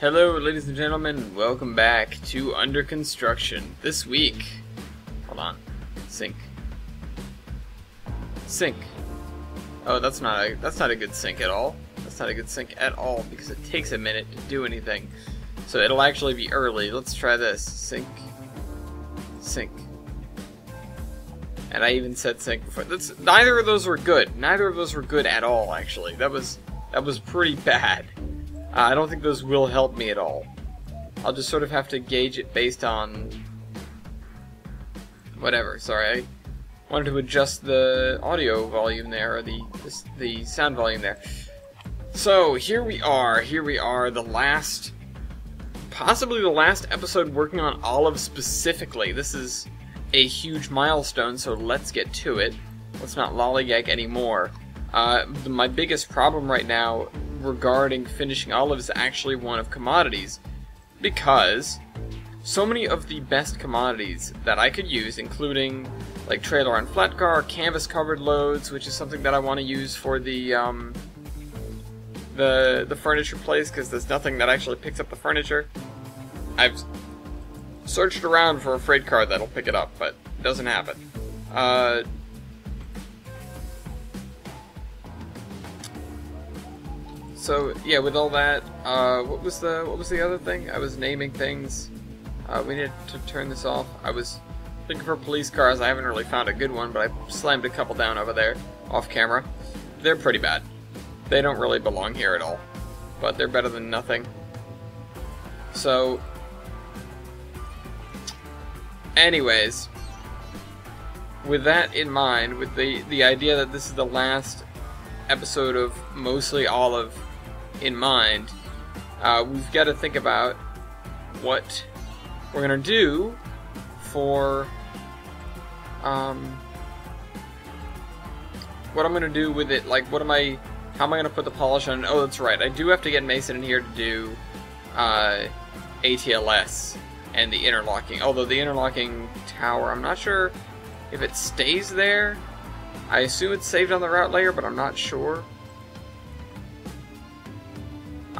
Hello, ladies and gentlemen. Welcome back to Under Construction. This week, hold on, sync. Oh, that's not a good sync at all. That's not a good sync at all because it takes a minute to do anything. So it'll actually be early. Let's try this. Sync. And I even said sync before. Neither of those were good. Neither of those were good at all. Actually, that was pretty bad. I don't think those will help me at all. I'll just sort of have to gauge it based on whatever. Sorry, I wanted to adjust the audio volume there, or the sound volume there. So here we are. The last, possibly the last episode working on Olive specifically. This is a huge milestone, so let's get to it. Let's not lollygag anymore. My biggest problem right now regarding finishing Olive is actually one of commodities, because so many of the best commodities that I could use, including like trailer on flat car, canvas covered loads, which is something that I want to use for the furniture place, because there's nothing that actually picks up the furniture. I've searched around for a freight car that'll pick it up, but it doesn't happen. So yeah, with all that, what was the other thing? I was naming things. We needed to turn this off. I was looking for police cars. I haven't really found a good one, but I slammed a couple down over there, off camera. They're pretty bad. They don't really belong here at all, but they're better than nothing. So, anyways, with that in mind, with the idea that this is the last episode of mostly Olive in mind, we've got to think about what we're gonna do for what I'm gonna do with it. Like, how am I gonna put the polish on? Oh, that's right, I do have to get Mason in here to do ATLS and the interlocking. Although the interlocking tower, I'm not sure if it stays there. I assume it's saved on the route layer, but I'm not sure.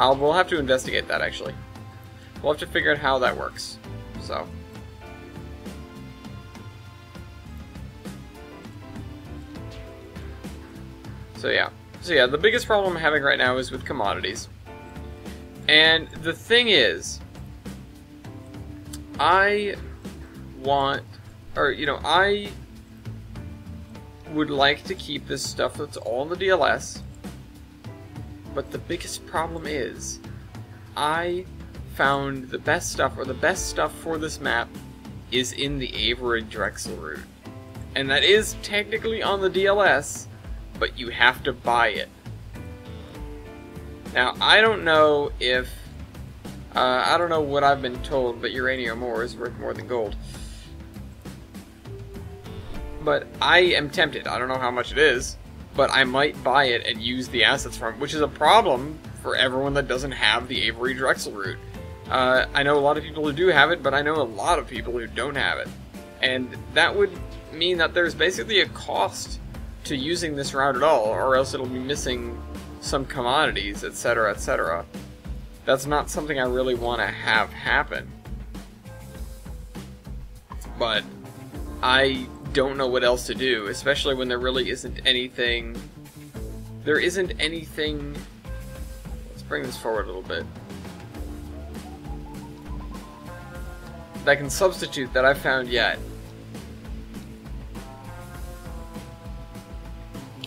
We'll have to investigate that, actually. We'll have to figure out how that works. So yeah, the biggest problem I'm having right now is with commodities. And the thing is, I would like to keep this stuff that's all in the DLS, but the biggest problem is I found the best stuff, or the best stuff for this map is in the Avery Drexel route. And that is technically on the DLS, but you have to buy it. Now, I don't know if I don't know what I've been told, but uranium ore is worth more than gold. But I am tempted. I don't know how much it is, but I might buy it and use the assets from it, which is a problem for everyone that doesn't have the Avery Drexel route. I know a lot of people who do have it, but I know a lot of people who don't have it. And that would mean that there's basically a cost to using this route at all, or else it'll be missing some commodities, etc., etc. That's not something I really want to have happen. But I don't know what else to do, especially when there really isn't anything. There isn't anything. Let's bring this forward a little bit. That can substitute that I've found yet.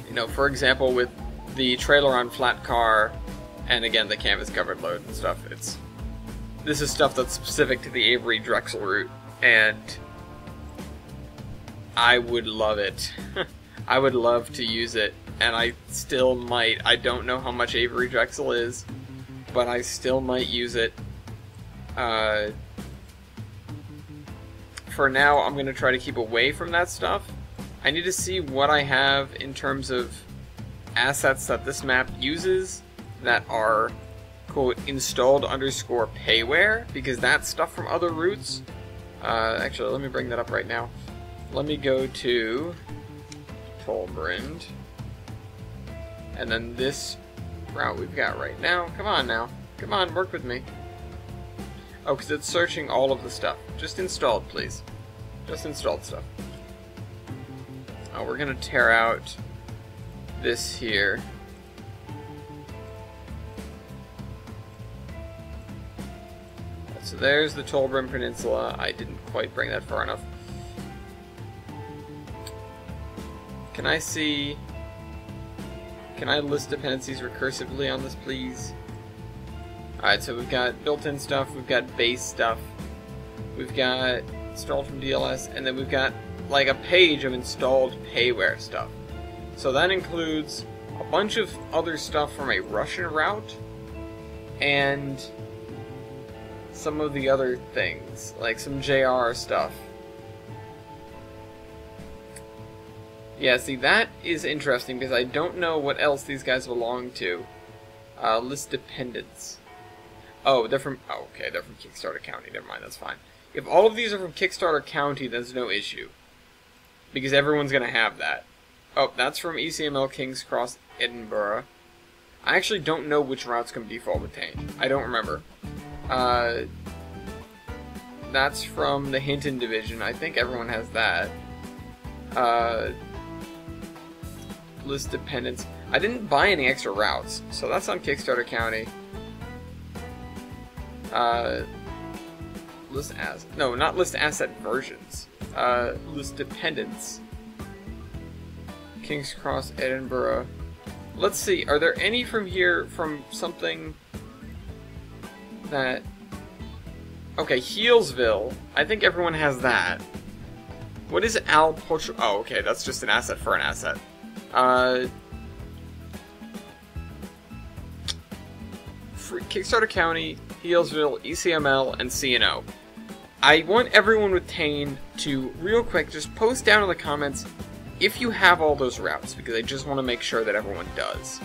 You know, for example, with the trailer on flat car, and again the canvas covered load and stuff. This is stuff that's specific to the Avery Drexel route, and I would love it. I would love to use it, and I still might. I don't know how much Avery Drexel is, but I still might use it. For now, I'm going to try to keep away from that stuff. I need to see what I have in terms of assets that this map uses that are, quote, installed _ payware, because that's stuff from other routes. Actually, let me bring that up right now. Let me go to Tolbrand, and then this route we've got right now. Come on now. Come on, work with me. Oh, because it's searching all of the stuff. Just installed, please. Just installed stuff. Oh, we're gonna tear out this here. So there's the Tolbrim Peninsula. I didn't quite bring that far enough. Can I see... Can I list dependencies recursively on this, please? Alright, so we've got built-in stuff, we've got base stuff, we've got installed from DLS, and then we've got like a page of installed payware stuff. So that includes a bunch of other stuff from a Russian route, and some of the other things, like some JR stuff. Yeah, see, that is interesting, because I don't know what else these guys belong to. List dependents. Oh, they're from... Oh, okay, they're from Kickstarter County. Never mind, that's fine. If all of these are from Kickstarter County, there's no issue. Because everyone's going to have that. Oh, that's from ECML King's Cross, Edinburgh. I actually don't know which routes can default retained. I don't remember. That's from the Hinton Division. I think everyone has that. List dependents. I didn't buy any extra routes, so that's on Kickstarter County. List as... No, not list asset versions. List dependents. King's Cross, Edinburgh. Let's see, are there any from here from something that... Okay, Healesville. I think everyone has that. What is Al Pocho... Oh, okay, that's just an asset for an asset. Kickstarter County, Healesville, ECML, and CNO. I want everyone with Tane to, real quick, just post down in the comments if you have all those routes, because I just want to make sure that everyone does.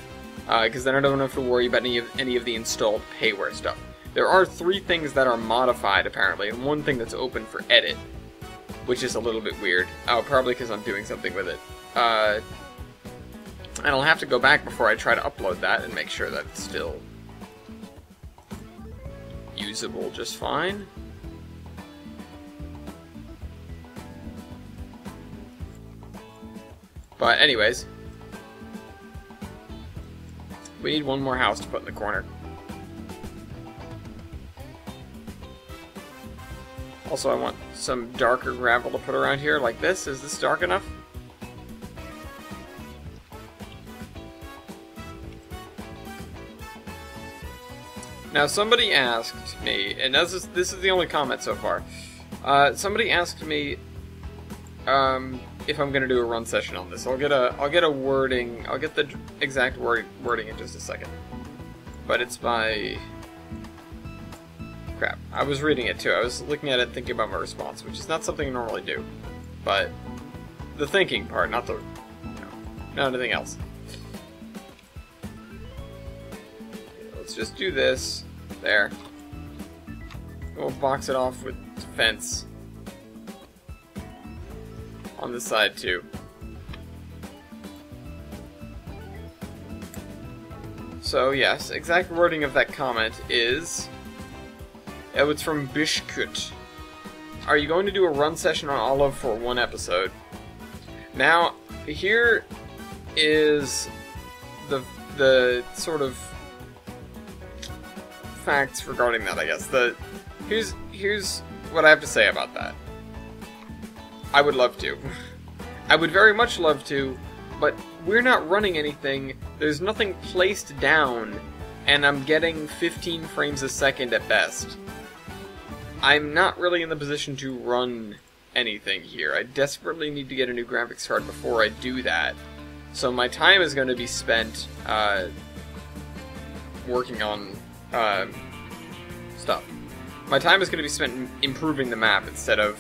Because then I don't have to worry about any of the installed payware stuff. There are 3 things that are modified, apparently, and 1 thing that's open for edit, which is a little bit weird. Oh, probably because I'm doing something with it. And I'll have to go back before I try to upload that and make sure that it's still usable just fine. But anyways, we need 1 more house to put in the corner. Also, I want some darker gravel to put around here like this. Is this dark enough? Now, somebody asked me, and this is the only comment so far. Somebody asked me if I'm gonna do a run session on this. I'll get a wording. I'll get the exact wording in just a second. But it's by... Crap. I was reading it too. I was looking at it, thinking about my response, which is not something I normally do. But the thinking part, not the, not anything else. Let's just do this. There. We'll box it off with fence on this side too. So yes, exact wording of that comment is... it's from Bishkut. Are you going to do a run session on Olive for 1 episode? Now, here is the sort of facts regarding that, I guess. Here's what I have to say about that. I would love to. I would very much love to, but we're not running anything. There's nothing placed down, and I'm getting 15 frames a second at best. I'm not really in the position to run anything here. I desperately need to get a new graphics card before I do that. So my time is going to be spent working on stuff. My time is going to be spent improving the map instead of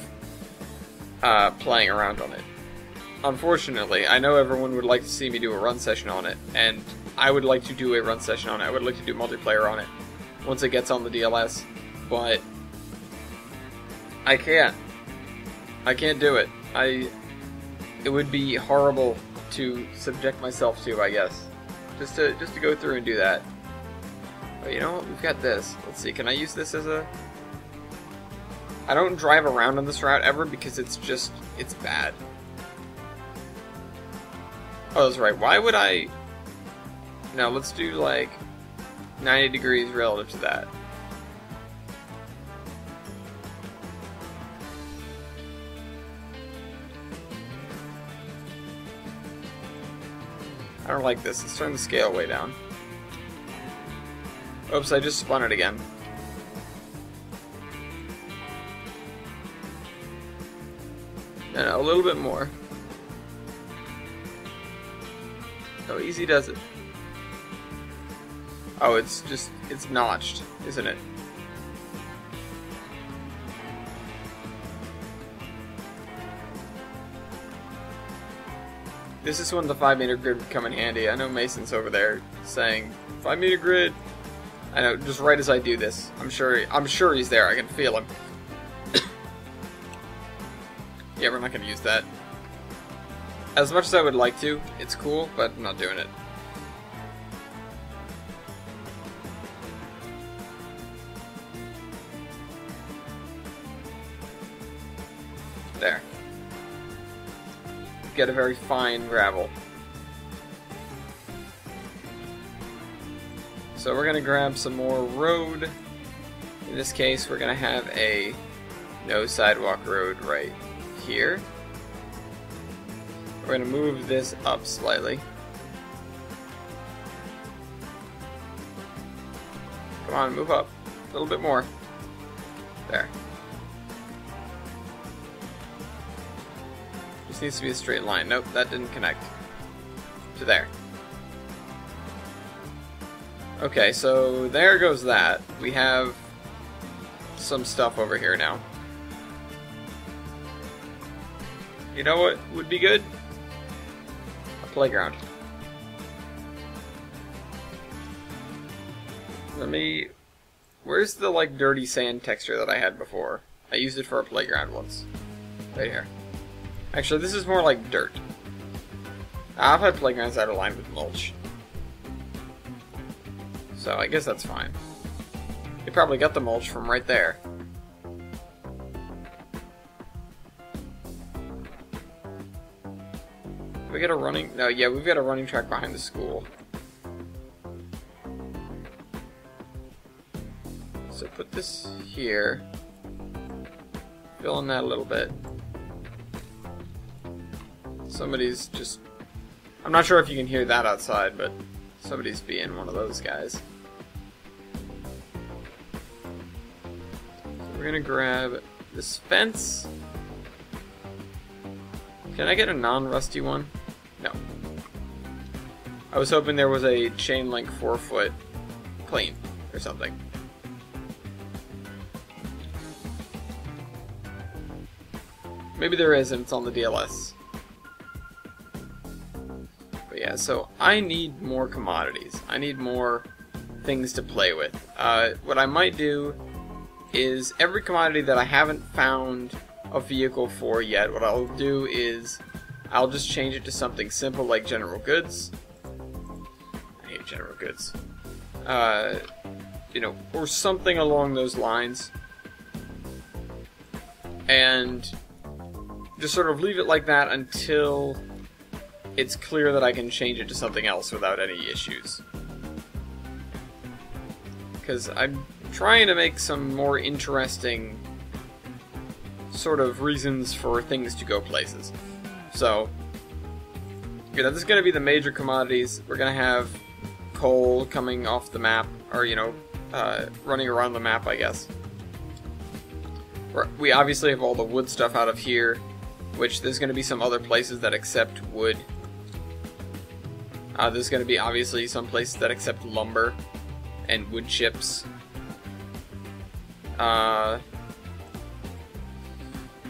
playing around on it. Unfortunately, I know everyone would like to see me do a run session on it, and I would like to do a run session on it. I would like to do multiplayer on it once it gets on the DLS, but I can't. I can't do it. It would be horrible to subject myself to, I guess. Just to go through and do that. But you know what? We've got this. Let's see. Can I use this as a... I don't drive around on this route ever because it's bad. Oh, that's right. Why would I... No, let's do like 90 degrees relative to that. I don't like this. Let's turn the scale way down. Oops, I just spun it again. No, a little bit more. Oh, easy does it. Oh, it's notched, isn't it? This is when the 5-meter grid would come in handy. I know Mason's over there saying, 5-meter grid. I know, just right as I do this. I'm sure he's there. I can feel him. Yeah, we're not going to use that. As much as I would like to, it's cool, but I'm not doing it. There. Get a very fine gravel. So we're going to grab some more road. In this case, we're going to have a no sidewalk road right here. We're going to move this up slightly. Come on, move up. A little bit more. There. This needs to be a straight line. Nope, that didn't connect. To there. Okay, so there goes that. We have some stuff over here now. You know what would be good? A playground. Where's the, like, dirty sand texture that I had before? I used it for a playground once. Right here. Actually, this is more like dirt. I've had playgrounds that are lined with mulch. So I guess that's fine. You probably got the mulch from right there. We got a running... No, yeah, we've got a running track behind the school. So put this here. Fill in that a little bit. Somebody's just... I'm not sure if you can hear that outside, but somebody's being one of those guys. So we're gonna grab this fence. Can I get a non-rusty one? No. I was hoping there was a chain link 4-foot clean or something. Maybe there is and it's on the DLS. But yeah, so I need more commodities. I need more things to play with. What I might do is every commodity that I haven't found a vehicle for yet, what I'll do is I'll just change it to something simple like general goods. I hate general goods. You know, or something along those lines. And just sort of leave it like that until it's clear that I can change it to something else without any issues. Because I'm trying to make some more interesting sort of reasons for things to go places. So, you know, this is going to be the major commodities. We're going to have coal coming off the map, or, you know, running around the map, I guess. We obviously have all the wood stuff out of here, which there's going to be some other places that accept wood. There's going to be obviously some places that accept lumber and wood chips.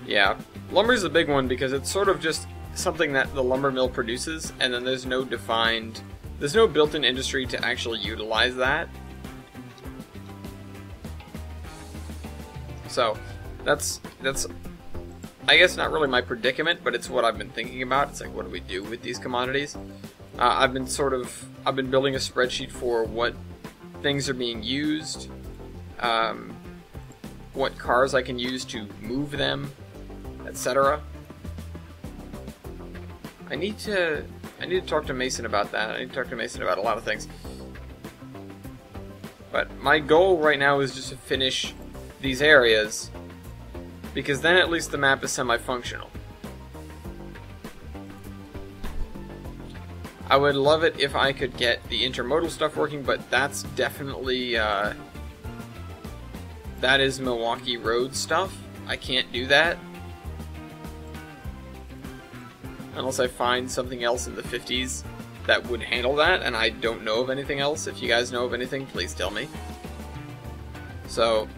Yeah, lumber's a big one because it's sort of just something that the lumber mill produces, and then there's no built-in industry to actually utilize that. So, that's I guess not really my predicament, but it's what I've been thinking about. It's like, what do we do with these commodities? I've been building a spreadsheet for what things are being used, what cars I can use to move them, etc. I need to talk to Mason about that. I need to talk to Mason about a lot of things. But my goal right now is just to finish these areas, because then at least the map is semi-functional. I would love it if I could get the intermodal stuff working, but that's definitely, that is Milwaukee Road stuff. I can't do that. Unless I find something else in the 50s that would handle that, and I don't know of anything else. If you guys know of anything, please tell me. So,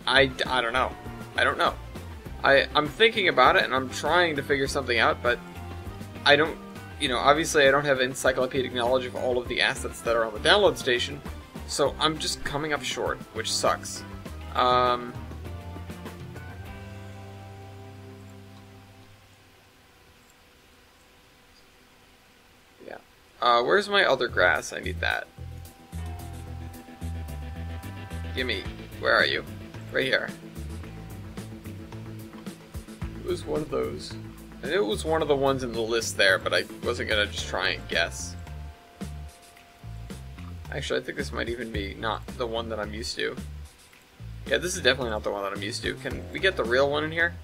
I don't know. I don't know. I'm thinking about it, and I'm trying to figure something out, but I don't, obviously I don't have encyclopedic knowledge of all of the assets that are on the download station, so I'm just coming up short, which sucks. Where's my other grass? I need that. Gimme. Where are you? Right here. It was one of those. I knew it was one of the ones in the list there, but I wasn't gonna just try and guess. Actually, I think this might even be not the one that I'm used to. Yeah, this is definitely not the one that I'm used to. Can we get the real one in here?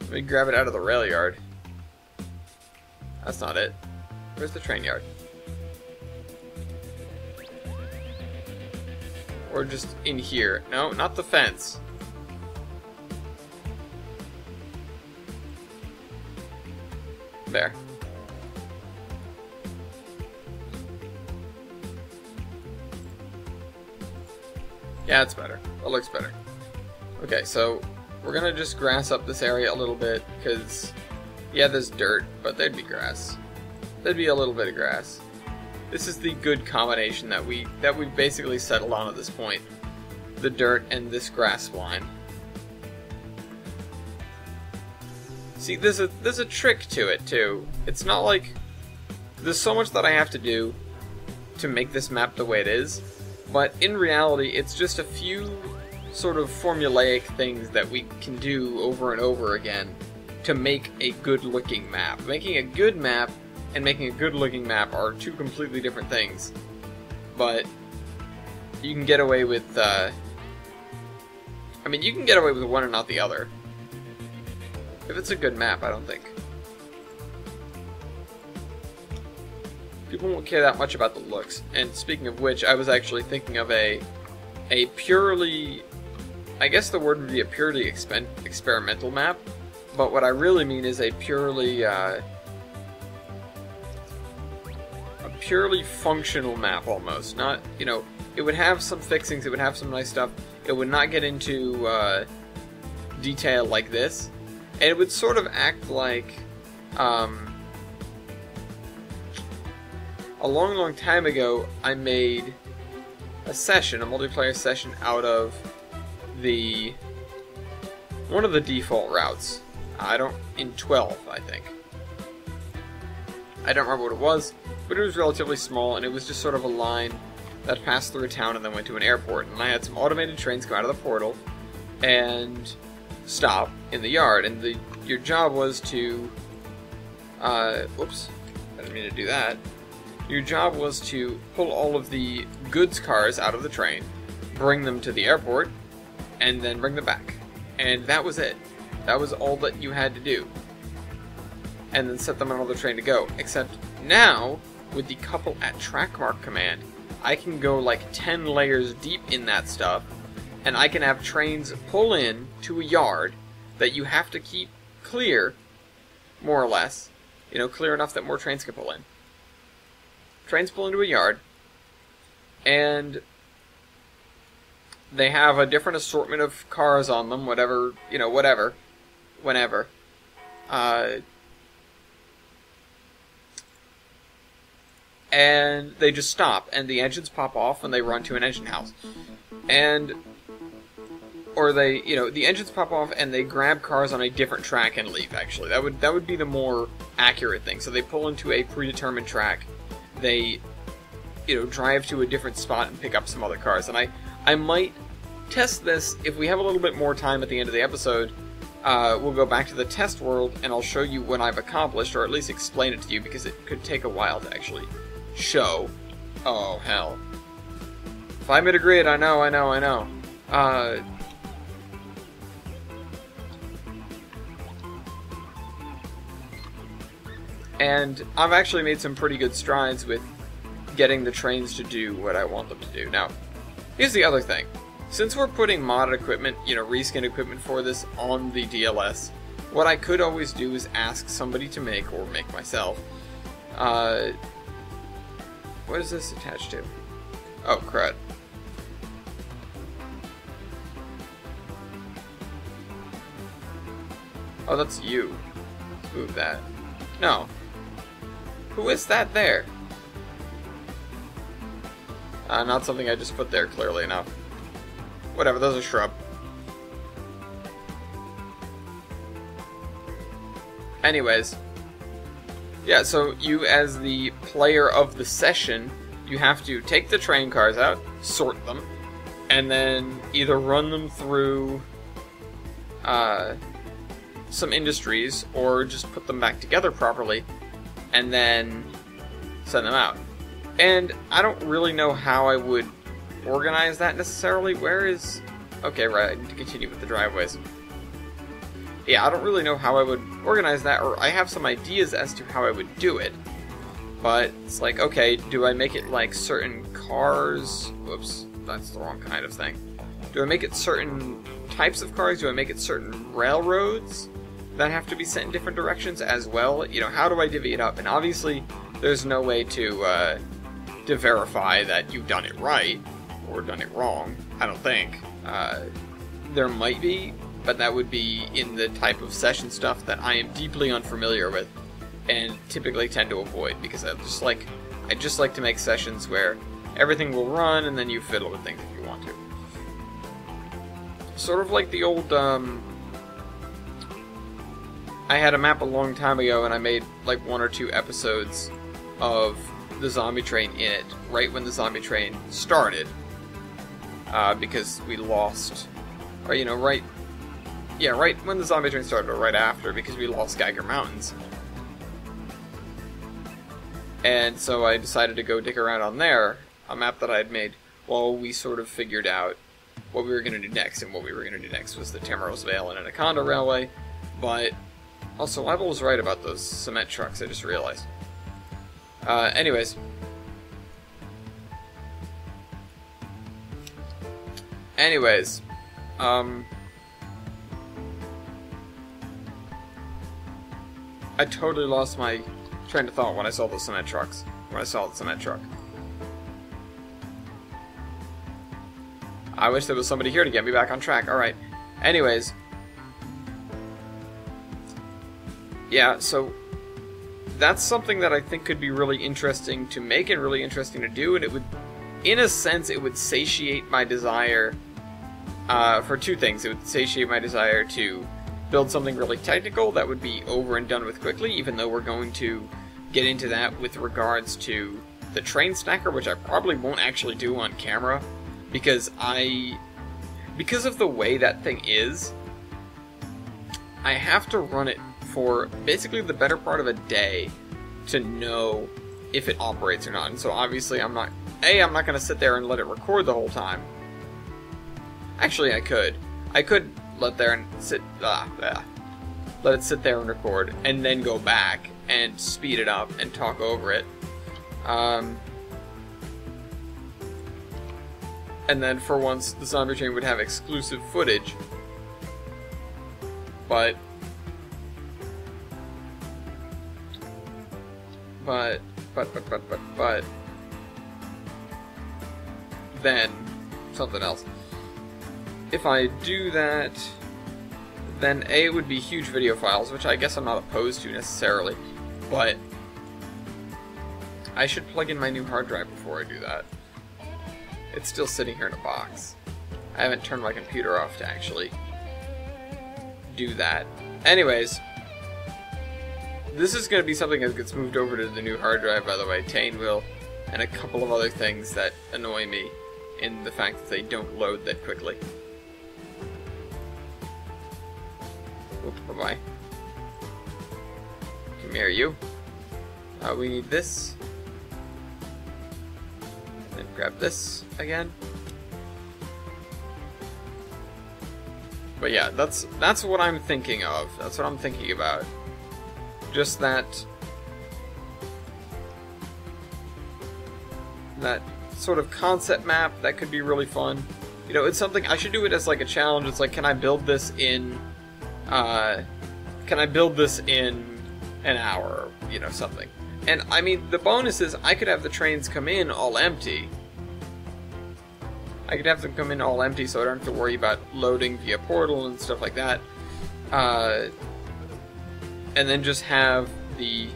Let me grab it out of the rail yard. That's not it. Where's the train yard? Or just in here. No, not the fence. There. Yeah, it's better. It looks better. Okay, so we're gonna just grass up this area a little bit, because yeah, there's dirt, but there'd be grass. There'd be a little bit of grass. This is the good combination that we've basically settled on at this point. The dirt and this grass line. See, there's a trick to it too. It's not like there's so much that I have to do to make this map the way it is, but in reality, it's just a few sort of formulaic things that we can do over and over again to make a good-looking map. Making a good map and making a good-looking map are two completely different things. But you can get away with, you can get away with one and not the other. If it's a good map, I don't think. People won't care that much about the looks. And speaking of which, I was actually thinking of a purely, I guess the word would be a purely experimental map. But what I really mean is a purely functional map almost. Not, it would have some fixings, it would have some nice stuff. It would not get into detail like this. And it would sort of act like a long time ago I made a multiplayer session out of one of the default routes. In 12, I think. I don't remember what it was, but it was relatively small, and it was just sort of a line that passed through a town and then went to an airport. And I had some automated trains come out of the portal and stop in the yard, and your job was to, whoops, I didn't mean to do that. Your job was to pull all of the goods cars out of the train, bring them to the airport, and then bring them back. And that was it. That was all that you had to do. And then set them on another train to go. Except now, with the couple at track mark command, I can go like 10 layers deep in that stuff, and I can have trains pull in to a yard that you have to keep clear, more or less. Clear enough that more trains can pull in. Trains pull into a yard, and they have a different assortment of cars on them, whatever, whenever. And they just stop, and the engines pop off when they run to an engine house. Or the engines pop off and they grab cars on a different track and leave, actually. That would be the more accurate thing. So they pull into a predetermined track, they drive to a different spot and pick up some other cars. And I might test this if we have a little bit more time at the end of the episode. We'll go back to the test world, and I'll show you what I've accomplished, or at least explain it to you, because it could take a while to actually show. Oh, hell. 5-meter grid, I know. And I've actually made some pretty good strides with getting the trains to do what I want them to do. Now, here's the other thing. Since we're putting modded equipment, reskin equipment for this on the DLS, what I could always do is ask somebody to make, or make myself, what is this attached to? Oh, crud. Oh, that's you. Let's move that. No. Who is that there? Not something I just put there, clearly enough. Whatever, those are shrub. Anyways. Yeah, so you as the player of the session, you have to take the train cars out, sort them, and then either run them through some industries, or just put them back together properly, and then send them out. And I don't really know how I would organize that necessarily. Where is... Okay, right, I need to continue with the driveways. Yeah, I don't really know how I would organize that, or I have some ideas as to how I would do it. But it's like, okay, do I make it like certain cars? Whoops, that's the wrong kind of thing. Do I make it certain types of cars? Do I make it certain railroads that have to be sent in different directions as well? How do I divvy it up? And obviously, there's no way to verify that you've done it right, or done it wrong, I don't think. There might be, but that would be in the type of session stuff that I am deeply unfamiliar with, and typically tend to avoid, because I just like to make sessions where everything will run, and then you fiddle with things if you want to. Sort of like the old, I had a map a long time ago, and I made like 1 or 2 episodes of the zombie train in it, right when the zombie train started, because we lost, or right when the zombie train started, or right after, because we lost Geiger Mountains. And so I decided to go dig around on there, a map that I had made, while we sort of figured out what we were going to do next. And what we were going to do next was the Tamara's Vale and Anaconda Railway, but also Leibel was right about those cement trucks, I just realized. Anyways. I totally lost my train of thought when I saw the cement trucks. When I saw the cement truck. I wish there was somebody here to get me back on track. Alright. Anyways. Yeah, so that's something that I think could be really interesting to make and really interesting to do, and it would, in a sense, it would satiate my desire for 2 things. It would satiate my desire to build something really technical that would be over and done with quickly, even though we're going to get into that with regards to the train stacker, which I probably won't actually do on camera, because of the way that thing is, I have to run it for basically the better part of a day to know if it operates or not. And so obviously I'm not going to sit there and let it record the whole time. Actually, I could let it sit there and record, and then go back and speed it up and talk over it. And then for once, the zombie train would have exclusive footage. But then something else. If I do that, then it would be huge video files, which I guess I'm not opposed to necessarily, but I should plug in my new hard drive before I do that. It's still sitting here in a box. I haven't turned my computer off to actually do that. Anyways, this is going to be something that gets moved over to the new hard drive, by the way. Tane will and a couple of other things that annoy me in the fact that they don't load that quickly. Oop, bye-bye. Come here, you. We need this. Then grab this again. But yeah, that's what I'm thinking of. That's what I'm thinking about. Just that sort of concept map that could be really fun. You know, it's something I should do it as like a challenge. It's like, can I build this in an hour, or, you know, something. And I mean, the bonus is I could have the trains come in all empty. I could have them come in all empty so I don't have to worry about loading via portal and stuff like that. And then just have the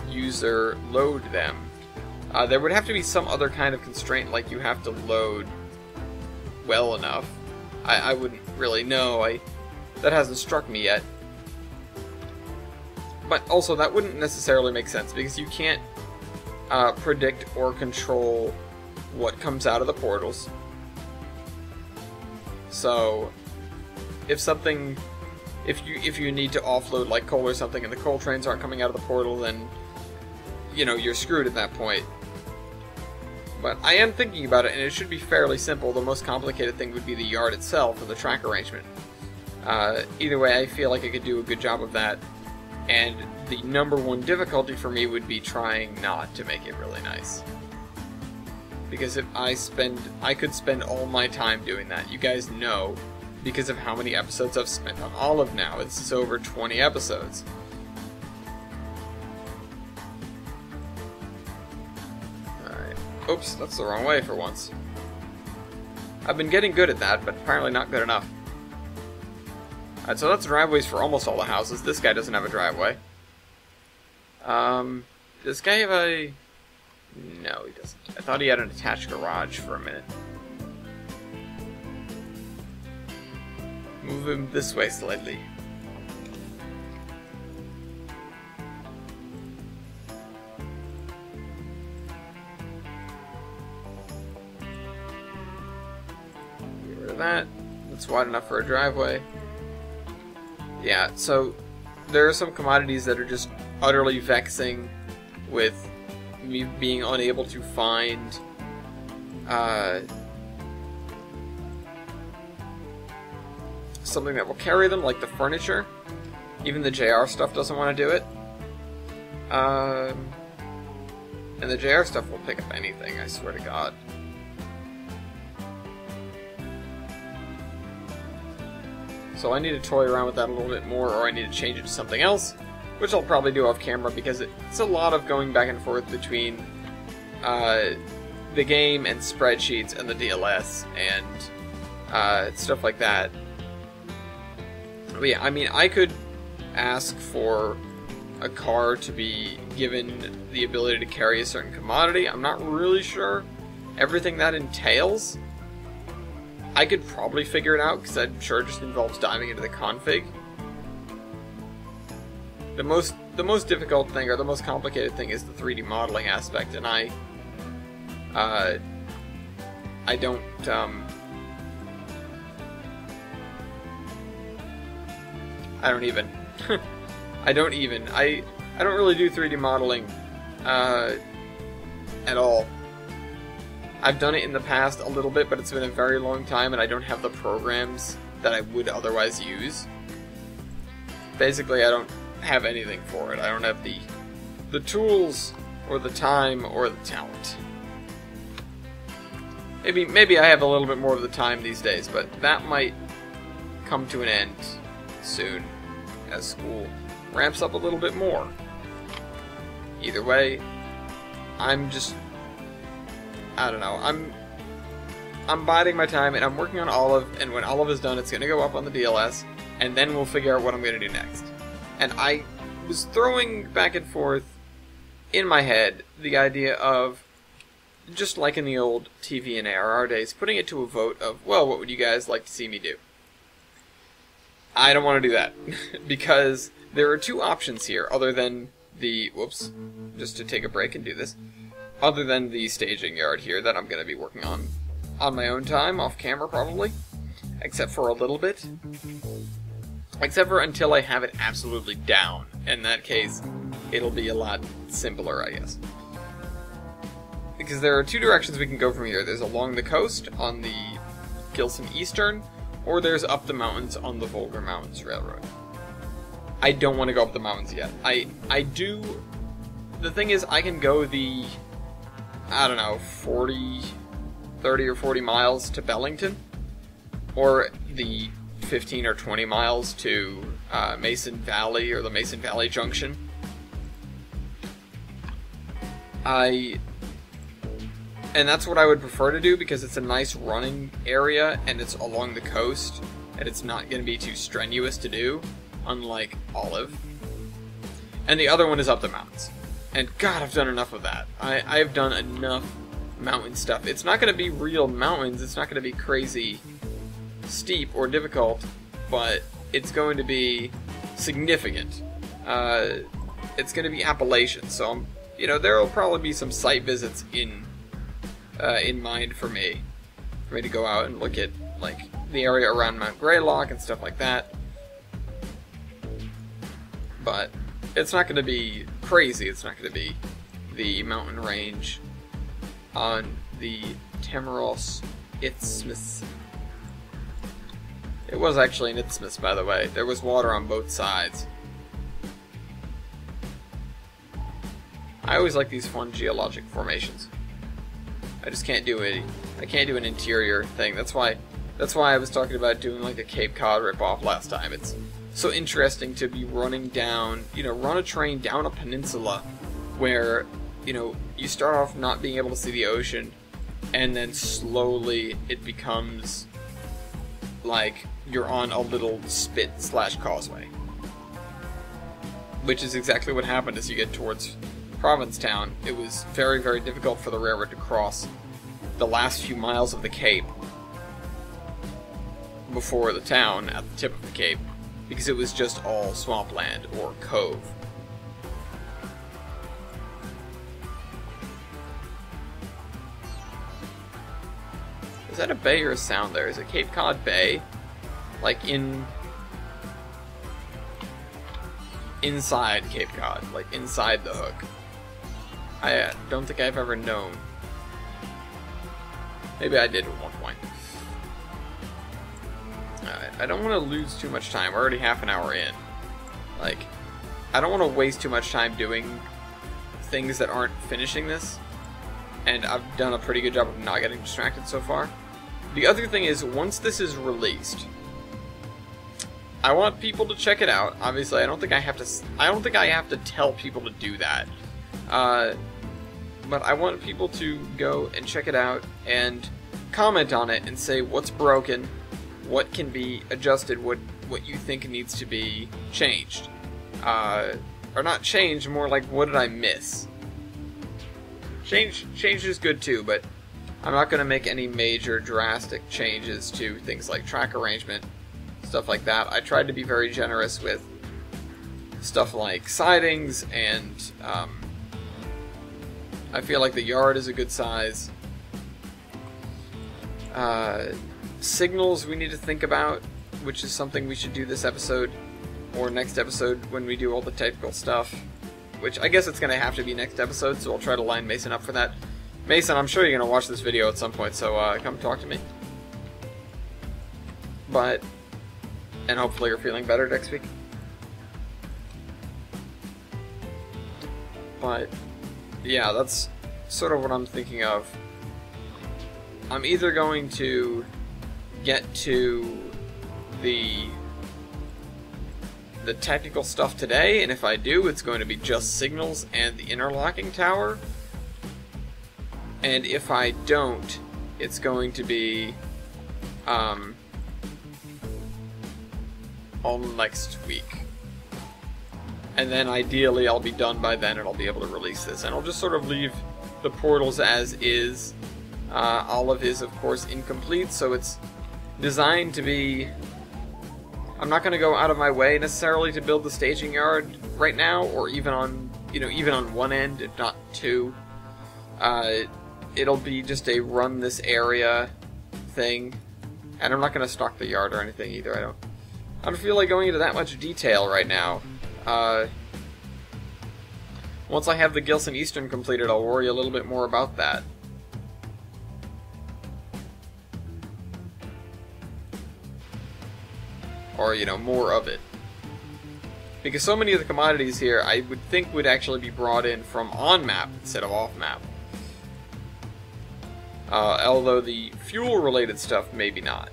user load them. There would have to be some other kind of constraint, like you have to load well enough. I wouldn't really know. That hasn't struck me yet. But also, that wouldn't necessarily make sense, because you can't predict or control what comes out of the portals. So, if you need to offload like coal or something, and the coal trains aren't coming out of the portal, then, you know, you're screwed at that point. But I am thinking about it, and it should be fairly simple. The most complicated thing would be the yard itself, or the track arrangement. Either way, I feel like I could do a good job of that. And the number one difficulty for me would be trying not to make it really nice. Because if I could spend all my time doing that. You guys know, because of how many episodes I've spent on Olive now. It's over 20 episodes. Alright. Oops, that's the wrong way for once. I've been getting good at that, but apparently not good enough. Alright, so that's driveways for almost all the houses. This guy doesn't have a driveway. Does this guy have a... No, he doesn't. I thought he had an attached garage for a minute. Move him this way slightly. Get rid of that. That's wide enough for a driveway. Yeah, so there are some commodities that are just utterly vexing with me being unable to find something that will carry them, like the furniture. Even the JR stuff doesn't want to do it. And the JR stuff will pick up anything, I swear to God. So I need to toy around with that a little bit more, or I need to change it to something else, which I'll probably do off camera, because it's a lot of going back and forth between the game and spreadsheets and the DLS and stuff like that. But yeah, I mean, I could ask for a car to be given the ability to carry a certain commodity. I'm not really sure everything that entails. I could probably figure it out, because I'm sure it just involves diving into the config. The most difficult thing, or the most complicated thing, is the 3D modeling aspect, and I don't, I don't really do 3D modeling, at all. I've done it in the past a little bit, but it's been a very long time, and I don't have the programs that I would otherwise use. Basically, I don't have anything for it. I don't have the tools, or the time, or the talent. Maybe I have a little bit more of the time these days, but that might come to an end soon, as school ramps up a little bit more. Either way, I don't know. I'm biding my time, and I'm working on Olive, and when Olive is done, it's going to go up on the DLS, and then we'll figure out what I'm going to do next. And I was throwing back and forth in my head the idea of, just like in the old TV and ARR days, putting it to a vote of, well, what would you guys like to see me do? I don't want to do that, because there are two options here, other than the, whoops, just to take a break and do this. other than the staging yard here that I'm going to be working on my own time, off camera probably, except for a little bit. Except for until I have it absolutely down. In that case, it'll be a lot simpler, I guess. Because there are two directions we can go from here. There's along the coast on the Gilson Eastern, or there's up the mountains on the Volga Mountains Railroad. I don't want to go up the mountains yet. I do... The thing is, I can go the, I don't know, 30 or 40 miles to Bellington, or the 15 or 20 miles to Mason Valley, or the Mason Valley Junction. And that's what I would prefer to do, because it's a nice running area, and it's along the coast, and it's not going to be too strenuous to do, unlike Olive. And the other one is up the mountains. And God, I've done enough of that. I've done enough mountain stuff. It's not going to be real mountains, it's not going to be crazy steep or difficult, but it's going to be significant. It's going to be Appalachian, so there will probably be some site visits in mind for me to go out and look at like the area around Mount Greylock and stuff like that. But it's not going to be crazy. It's not going to be the mountain range on the Tamaros Isthmus. It was actually an isthmus, by the way. There was water on both sides. I always like these fun geologic formations. I just can't do it. I can't do an interior thing. That's why I was talking about doing like a Cape Cod ripoff last time. It's so interesting to be running down, run a train down a peninsula where, you start off not being able to see the ocean, and then slowly it becomes like you're on a little spit/causeway. Which is exactly what happened as you get towards Provincetown. It was very, very difficult for the railroad to cross the last few miles of the Cape before the town at the tip of the Cape, because it was just all swampland or cove. Is that a bay or a sound there? Is it Cape Cod Bay? Like inside Cape Cod, like inside the hook. I don't think I've ever known. Maybe I did at one point. Alright, I don't want to lose too much time. We're already half an hour in. Like, I don't want to waste too much time doing things that aren't finishing this. And I've done a pretty good job of not getting distracted so far. The other thing is, once this is released, I want people to check it out. Obviously, I don't think I have to tell people to do that. But I want people to go and check it out and comment on it and say what's broken, what can be adjusted, what you think needs to be changed. Or not changed, more like what did I miss? Change is good too, but I'm not going to make any major drastic changes to things like track arrangement, stuff like that. I tried to be very generous with stuff like sidings, and I feel like the yard is a good size. Signals we need to think about, which is something we should do this episode, or next episode when we do all the technical stuff, which I guess it's going to have to be next episode, so I'll try to line Mason up for that. Mason, I'm sure you're going to watch this video at some point, so come talk to me. And hopefully you're feeling better next week. But, yeah, that's sort of what I'm thinking of. I'm either going to get to the technical stuff today, and if I do, it's going to be just signals and the interlocking tower. And if I don't, it's going to be all next week. And then ideally I'll be done by then and I'll be able to release this. And I'll just sort of leave the portals as is. Olive is, of course, incomplete, so it's designed to be... I'm not going to go out of my way necessarily to build the staging yard right now, or even on, even on one end, if not two. It'll be just a run this area thing, and I'm not going to stock the yard or anything either. I don't feel like going into that much detail right now. Once I have the Gilson Eastern completed, I'll worry a little bit more about that. Or, you know, more of it. Because so many of the commodities here, I would think would actually be brought in from on-map instead of off-map. Although the fuel-related stuff, maybe not.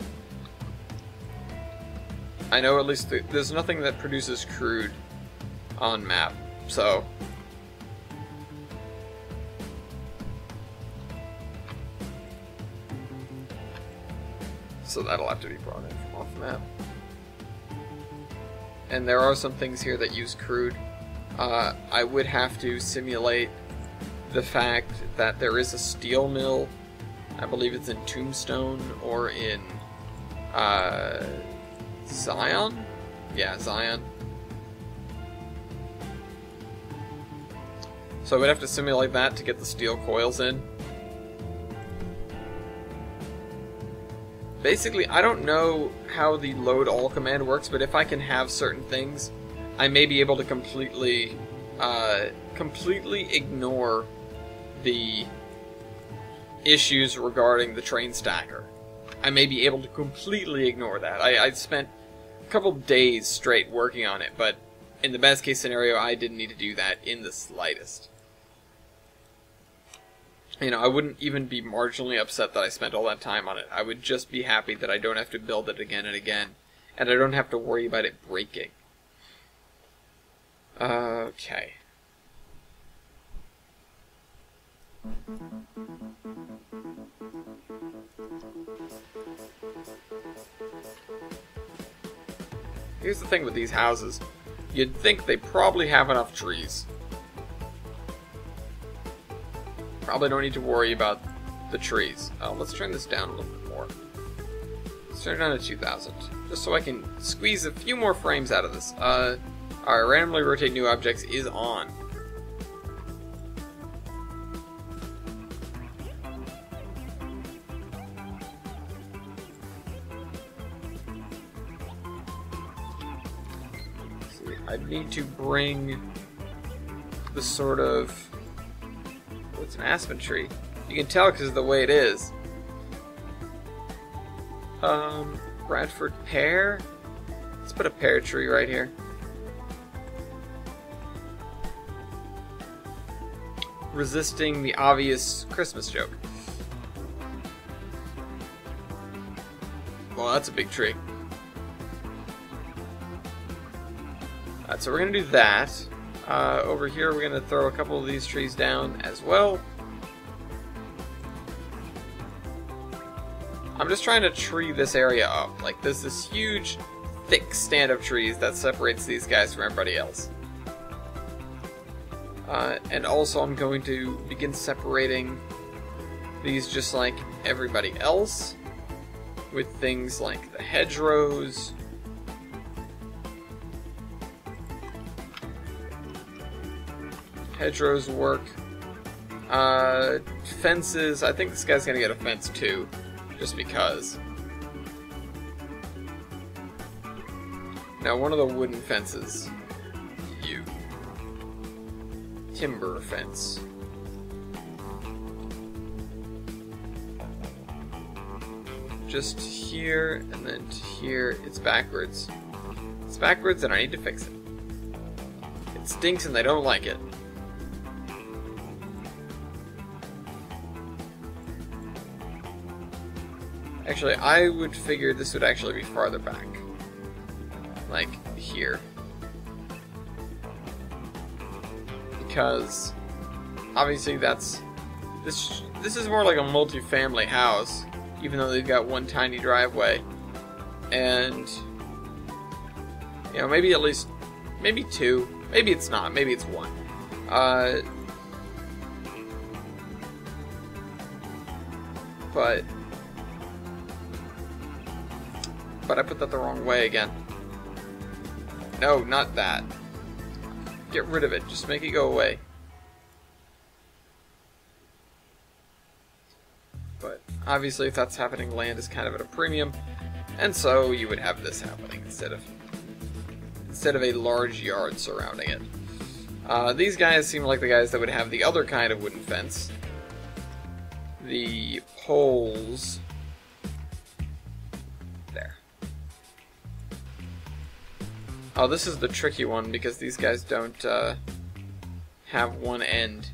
I know at least there's nothing that produces crude on-map, so... So that'll have to be brought in from off-map. And there are some things here that use crude. I would have to simulate the fact that there is a steel mill. I believe it's in Tombstone or in Zion? Yeah, Zion. So I would have to simulate that to get the steel coils in. Basically, I don't know how the load all command works, but if I can have certain things, I may be able to completely ignore the issues regarding the train stacker. I may be able to completely ignore that. I spent a couple days straight working on it, but in the best case scenario, I didn't need to do that in the slightest. You know, I wouldn't even be marginally upset that I spent all that time on it. I would just be happy that I don't have to build it again and again, and I don't have to worry about it breaking. Okay. Here's the thing with these houses. You'd think they probably have enough trees. Probably don't need to worry about the trees. Let's turn this down a little bit more. Let's turn it down to 2,000. Just so I can squeeze a few more frames out of this. Alright, randomly rotate new objects is on. See, I need to bring the sort of... It's an aspen tree. You can tell because of the way it is. Bradford pear? Let's put a pear tree right here. Resisting the obvious Christmas joke. Well, that's a big tree. Alright, so we're gonna do that. Over here, we're going to throw a couple of these trees down as well. I'm just trying to tree this area up. Like, there's this huge, thick stand of trees that separates these guys from everybody else. And also, I'm going to begin separating these just like everybody else, with things like the hedgerows. Hedgerows work. Fences. I think this guy's gonna get a fence too, just because. Now, one of the wooden fences. You. Timber fence. Just here, and then to here. It's backwards. It's backwards, and I need to fix it. It stinks, and they don't like it. Actually, I would figure this would actually be farther back. Like, here. Because, obviously that's... This is more like a multi-family house, even though they've got one tiny driveway. And, you know, maybe at least... Maybe two. Maybe it's not. Maybe it's one. But I put that the wrong way again. No, not that. Get rid of it. Just make it go away. But obviously if that's happening, land is kind of at a premium, and so you would have this happening instead of a large yard surrounding it. These guys seem like the guys that would have the other kind of wooden fence. The poles... there. Oh, this is the tricky one because these guys don't have one end.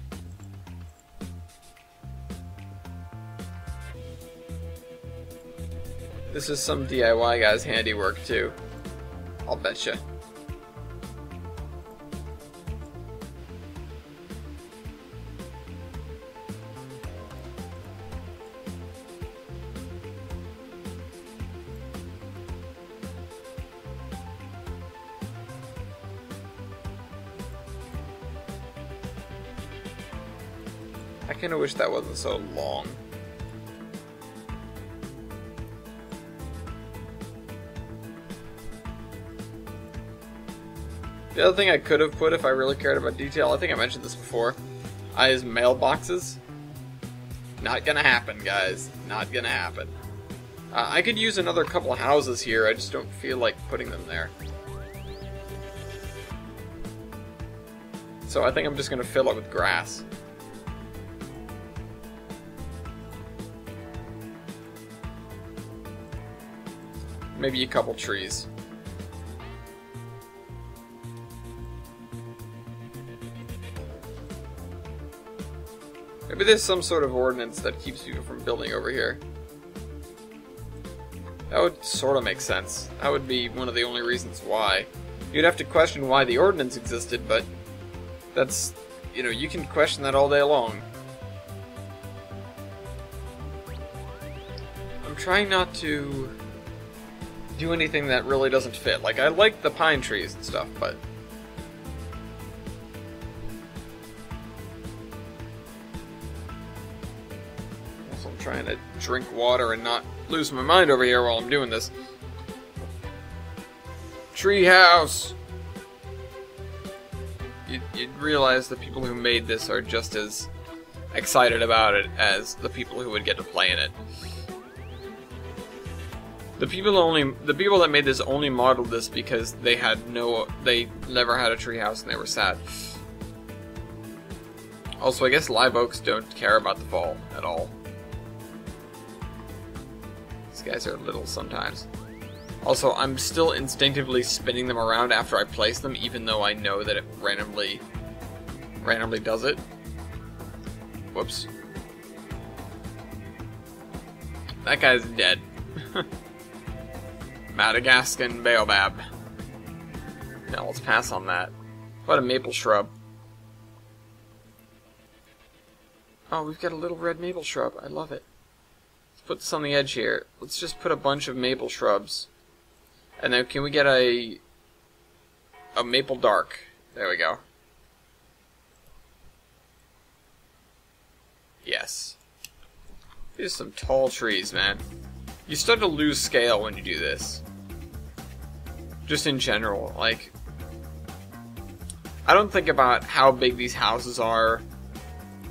This is some DIY guy's handiwork too, I'll betcha. I kinda wish that wasn't so long. The other thing I could have put if I really cared about detail, I think I mentioned this before, is mailboxes. Not gonna happen, guys. Not gonna happen. I could use another couple of houses here, I just don't feel like putting them there. So I think I'm just gonna fill it with grass. Maybe a couple trees. Maybe there's some sort of ordinance that keeps people from building over here. That would sort of make sense. That would be one of the only reasons why. You'd have to question why the ordinance existed, but that's, you know, you can question that all day long. I'm trying not to do anything that really doesn't fit. Like, I like the pine trees and stuff, but also I'm trying to drink water and not lose my mind over here while I'm doing this. Treehouse! You'd realize the people who made this are just as excited about it as the people who would get to play in it. The people that made this only modeled this because they never had a treehouse and they were sad. Also, I guess live oaks don't care about the fall at all. These guys are little sometimes. Also, I'm still instinctively spinning them around after I place them, even though I know that it randomly does it. Whoops. That guy's dead. Madagascan baobab. Now let's pass on that. What a maple shrub. Oh, we've got a little red maple shrub. I love it. Let's put this on the edge here. Let's just put a bunch of maple shrubs. And then can we get a maple dark? There we go. Yes. These are some tall trees, man. You start to lose scale when you do this. Just in general, like, I don't think about how big these houses are,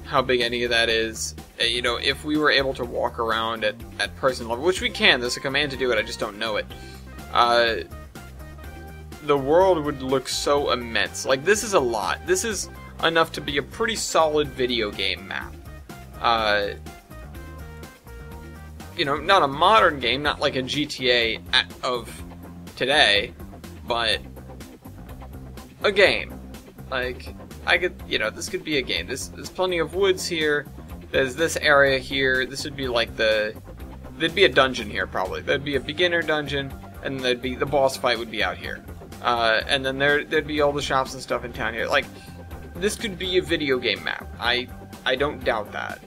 how big any of that is. You know, if we were able to walk around at person level, which we can, there's a command to do it, I just don't know it. The world would look so immense. Like, this is a lot. This is enough to be a pretty solid video game map. You know, not a modern game, not like a GTA of today, but a game. Like, this could be a game. There's plenty of woods here. There's this area here. This would be like there'd be a dungeon here probably. There'd be a beginner dungeon, and the boss fight would be out here. And then there'd be all the shops and stuff in town here. Like, this could be a video game map. I don't doubt that.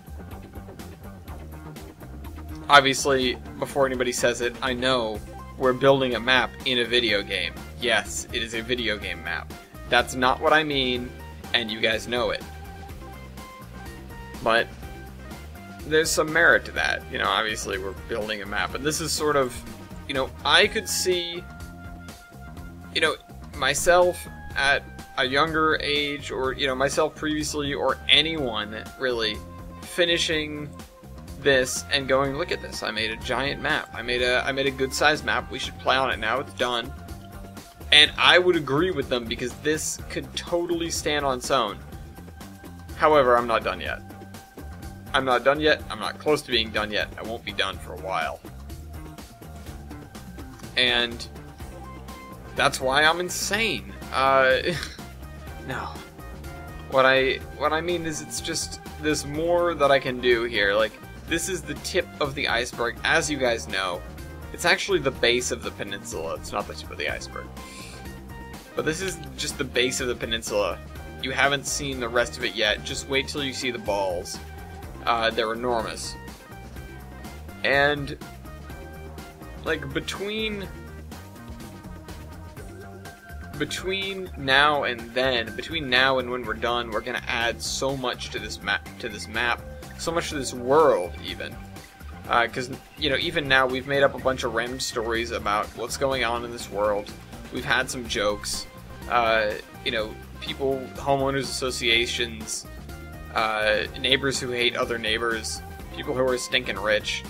Obviously, before anybody says it, I know we're building a map in a video game. Yes, it is a video game map. That's not what I mean, and you guys know it. But there's some merit to that. You know, obviously we're building a map, but this is sort of, you know, I could see, you know, myself at a younger age, or, you know, myself previously, or anyone really finishing this and going, look at this, I made a giant map. I made a good sized map. We should play on it now. It's done. And I would agree with them because this could totally stand on its own. However, I'm not done yet. I'm not done yet. I'm not close to being done yet. I won't be done for a while. And that's why I'm insane. No. What I mean is it's just there's more that I can do here. Like, this is the tip of the iceberg, as you guys know. It's actually the base of the peninsula. It's not the tip of the iceberg. But this is just the base of the peninsula. You haven't seen the rest of it yet. Just wait till you see the balls. They're enormous. And, like, between now and then, between now and when we're done, we're gonna add so much to this map, so much to this world, even. Because, you know, even now we've made up a bunch of random stories about what's going on in this world. We've had some jokes. You know, people, homeowners associations, neighbors who hate other neighbors, people who are stinking rich.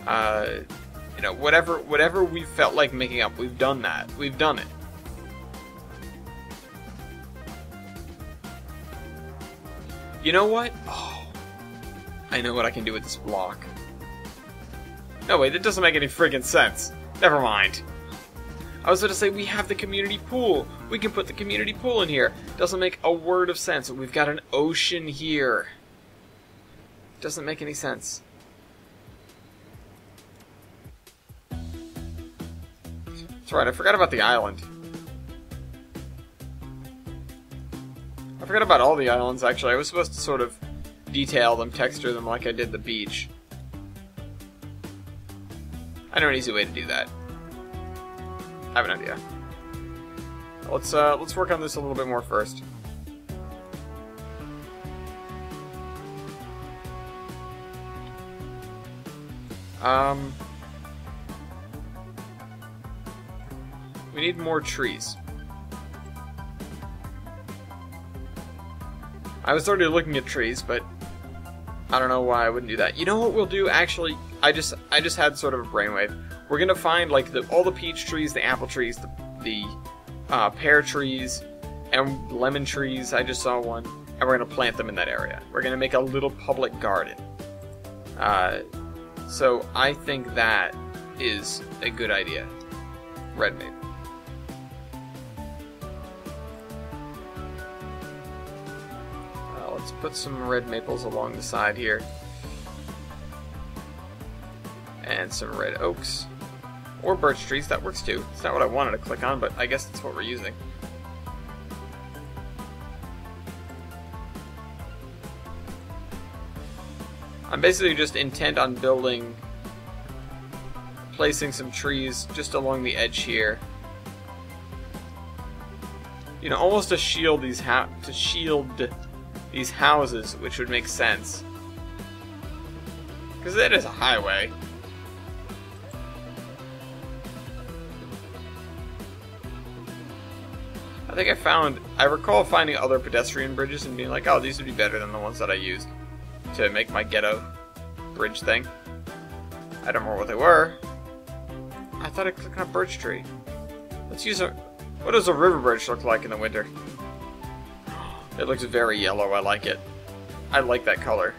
You know, whatever we felt like making up, we've done that. We've done it. You know what? Oh, I know what I can do with this block. No, wait, that doesn't make any friggin' sense. Never mind. I was going to say, we have the community pool. We can put the community pool in here. Doesn't make a word of sense. We've got an ocean here. Doesn't make any sense. That's right, I forgot about the island. I forgot about all the islands, actually. I was supposed to sort of detail them, texture them like I did the beach. I know an easy way to do that. I have an idea. Let's work on this a little bit more first. We need more trees. I was already looking at trees, but I don't know why I wouldn't do that. You know what we'll do? Actually, I just had sort of a brainwave. We're gonna find like all the peach trees, the apple trees, the pear trees, and lemon trees. I just saw one, and we're gonna plant them in that area. We're gonna make a little public garden. So I think that is a good idea. Red maple. Let's put some red maples along the side here. And some red oaks. Or birch trees, that works too. It's not what I wanted to click on, but I guess that's what we're using. I'm basically just intent on placing some trees just along the edge here. You know, almost to shield these houses, which would make sense. Because it is a highway. I recall finding other pedestrian bridges and being like, oh, these would be better than the ones that I used to make my ghetto bridge thing. I don't remember what they were. I thought I clicked on a birch tree. Let's use what does a river bridge look like in the winter? It looks very yellow. I like it. I like that color.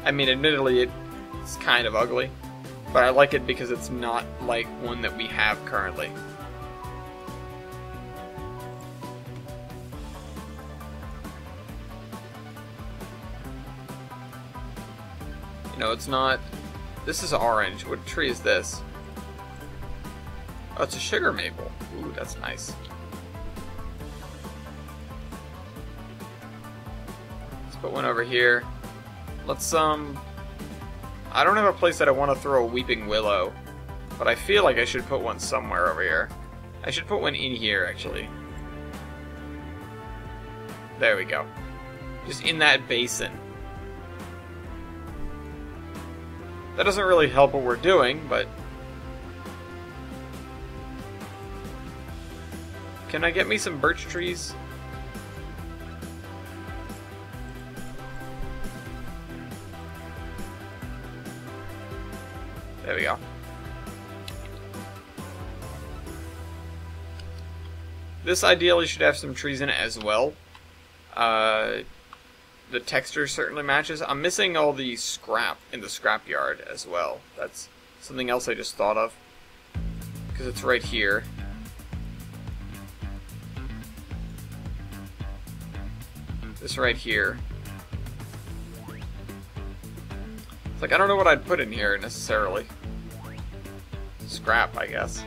I mean, admittedly, it's kind of ugly, but I like it because it's not like one that we have currently. You know, it's not... This is orange. What tree is this? Oh, it's a sugar maple. Ooh, that's nice. Put one over here. Let's, I don't have a place that I want to throw a weeping willow, but I feel like I should put one somewhere over here. I should put one in here, actually. There we go. Just in that basin. That doesn't really help what we're doing, but... Can I get me some birch trees? There we go. This ideally should have some trees in it as well. The texture certainly matches. I'm missing all the scrap in the scrapyard as well. That's something else I just thought of. Because it's right here. This right here. It's like, I don't know what I'd put in here necessarily. Scrap, I guess.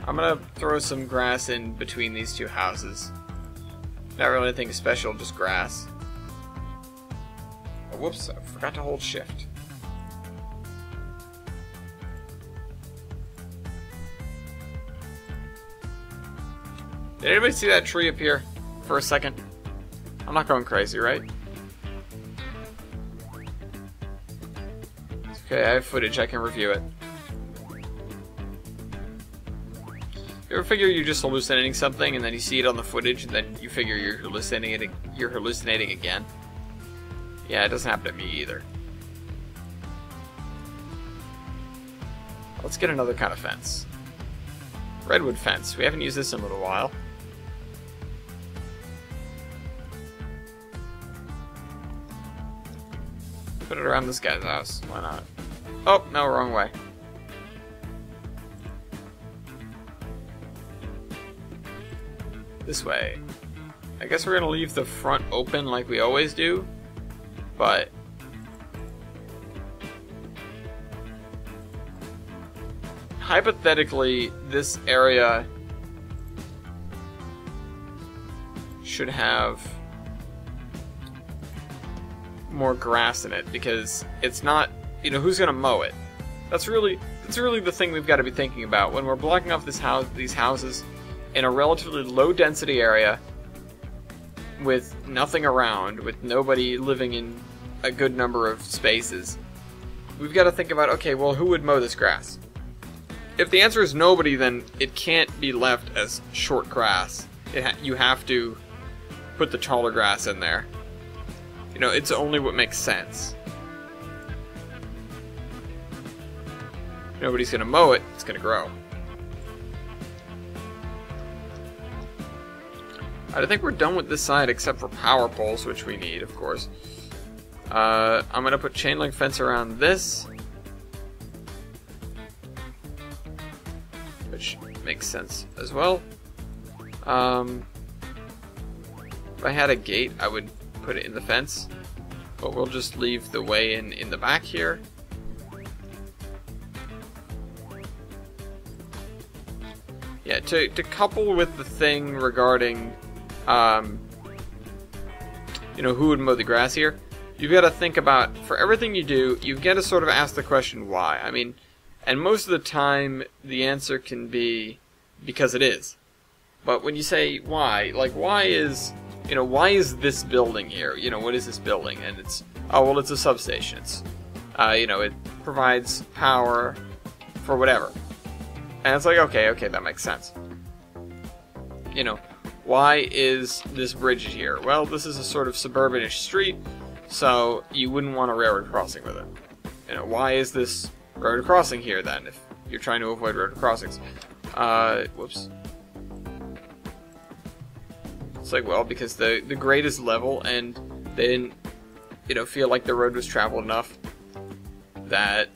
I'm gonna throw some grass in between these two houses. Not really anything special, just grass. Oh, whoops, I forgot to hold shift. Did anybody see that tree up here for a second? I'm not going crazy, right? It's okay, I have footage, I can review it. You ever figure you're just hallucinating something and then you see it on the footage and then you figure you're hallucinating again? Yeah, it doesn't happen to me either. Let's get another kind of fence. Redwood fence. We haven't used this in a little while. Put it around this guy's house. Why not? Oh, no, wrong way. This way. I guess we're gonna leave the front open like we always do, but hypothetically, this area should have more grass in it because it's not, you know, who's gonna mow it? That's really the thing we've got to be thinking about when we're blocking off these houses in a relatively low density area with nothing around, with nobody living in a good number of spaces. We've got to think about, okay, well, who would mow this grass? If the answer is nobody, then it can't be left as short grass. You have to put the taller grass in there. You know, it's only what makes sense. Nobody's gonna mow it, it's gonna grow. I think we're done with this side except for power poles, which we need, of course. I'm gonna put chain link fence around this, which makes sense as well. If I had a gate, I would put it in the fence, but we'll just leave the way in the back here. Yeah, to couple with the thing regarding, you know, who would mow the grass here, you've got to think about, for everything you do, you've got to sort of ask the question why. I mean, and most of the time, the answer can be because it is. But when you say why, like, why is this building here? You know, what is this building? And it's, oh, well, it's a substation. It's, you know, it provides power for whatever. And it's like, okay, that makes sense. You know, why is this bridge here? Well, this is a sort of suburbanish street, so you wouldn't want a railroad crossing with it. You know, why is this railroad crossing here then, if you're trying to avoid railroad crossings? Whoops. It's like, well, because the grade is level, and they didn't, you know, feel like the road was traveled enough that,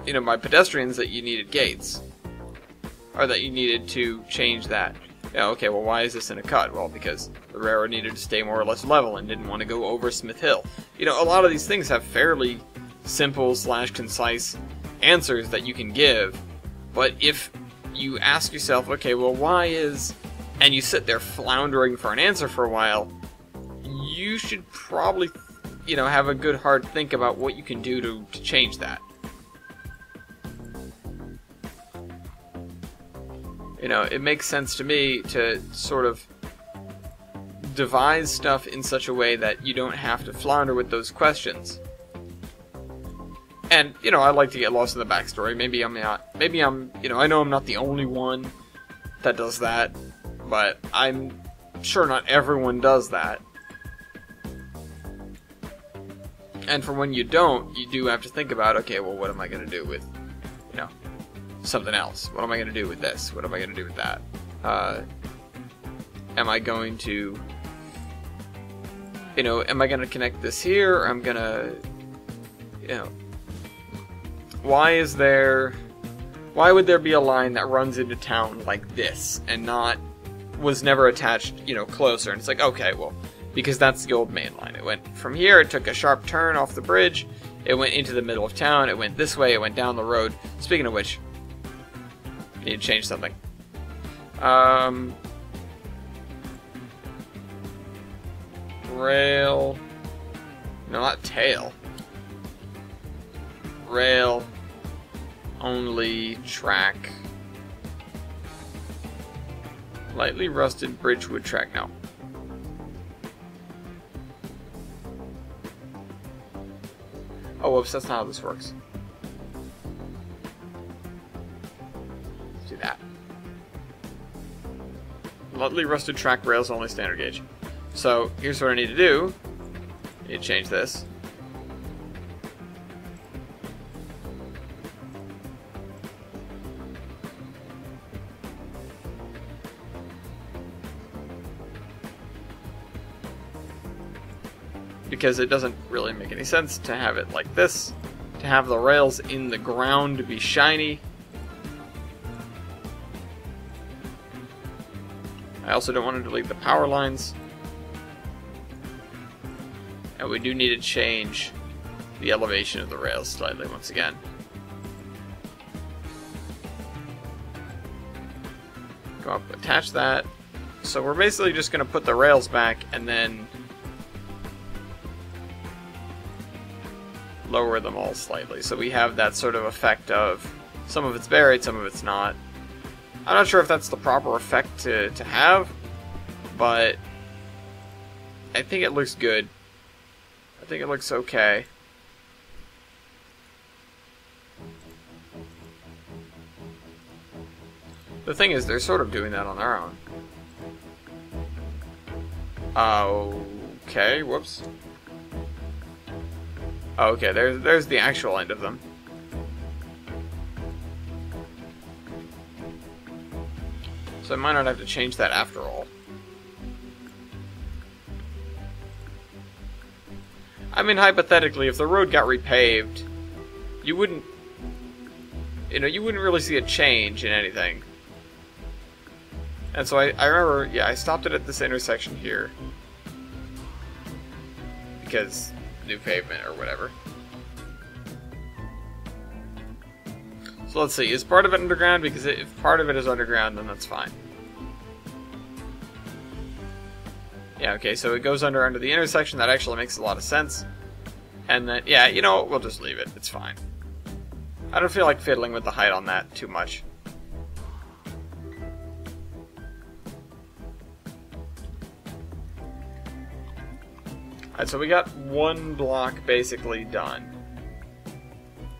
you know, by pedestrians, that you needed gates. Or that you needed to change that. Yeah, okay, well, why is this in a cut? Well, because the railroad needed to stay more or less level and didn't want to go over Smith Hill. You know, a lot of these things have fairly simple / concise answers that you can give, but if you ask yourself, okay, well, why is... and you sit there floundering for an answer for a while, you should probably, you know, have a good hard think about what you can do to change that. You know, it makes sense to me to sort of devise stuff in such a way that you don't have to flounder with those questions. And, you know, I like to get lost in the backstory. Maybe I'm, you know, I know I'm not the only one that does that, but I'm Sure, not everyone does that. And for when you don't, you do have to think about, okay, well, what am I going to do with, you know, something else? What am I going to do with this? What am I going to do with that? Am I going to, you know, am I going to connect this here? Or I'm going to, you know, why would there be a line that runs into town like this and was never attached, you know, closer? And it's like, okay, well, because that's the old main line. It went from here, it took a sharp turn off the bridge, it went into the middle of town, it went this way, it went down the road. Speaking of which, need to change something. Rail. No, not tail. Rail. Only track. Lightly rusted bridgewood track. No. Oh, whoops, that's not how this works. Let's do that. Lightly rusted track rails only standard gauge. So, here's what I need to do. I need to change this. Because it doesn't really make any sense to have it like this, to have the rails in the ground to be shiny. I also don't want to delete the power lines. And we do need to change the elevation of the rails slightly once again. Go up, attach that. So we're basically just going to put the rails back and then lower them all slightly. So we have that sort of effect of some of it's buried, some of it's not. I'm not sure if that's the proper effect to have, but I think it looks good. I think it looks okay. The thing is, they're sort of doing that on their own. Okay, whoops. Okay, there's the actual end of them. So I might not have to change that after all. I mean, hypothetically, if the road got repaved, you wouldn't really see a change in anything. And so I remember, yeah, I stopped it at this intersection here. Because new pavement or whatever. So let's see, is part of it underground? Because if part of it is underground, then that's fine. Yeah, okay, so it goes under the intersection. That actually makes a lot of sense. And then, yeah, you know what, we'll just leave it. It's fine. I don't feel like fiddling with the height on that too much. Alright, so we got one block basically done.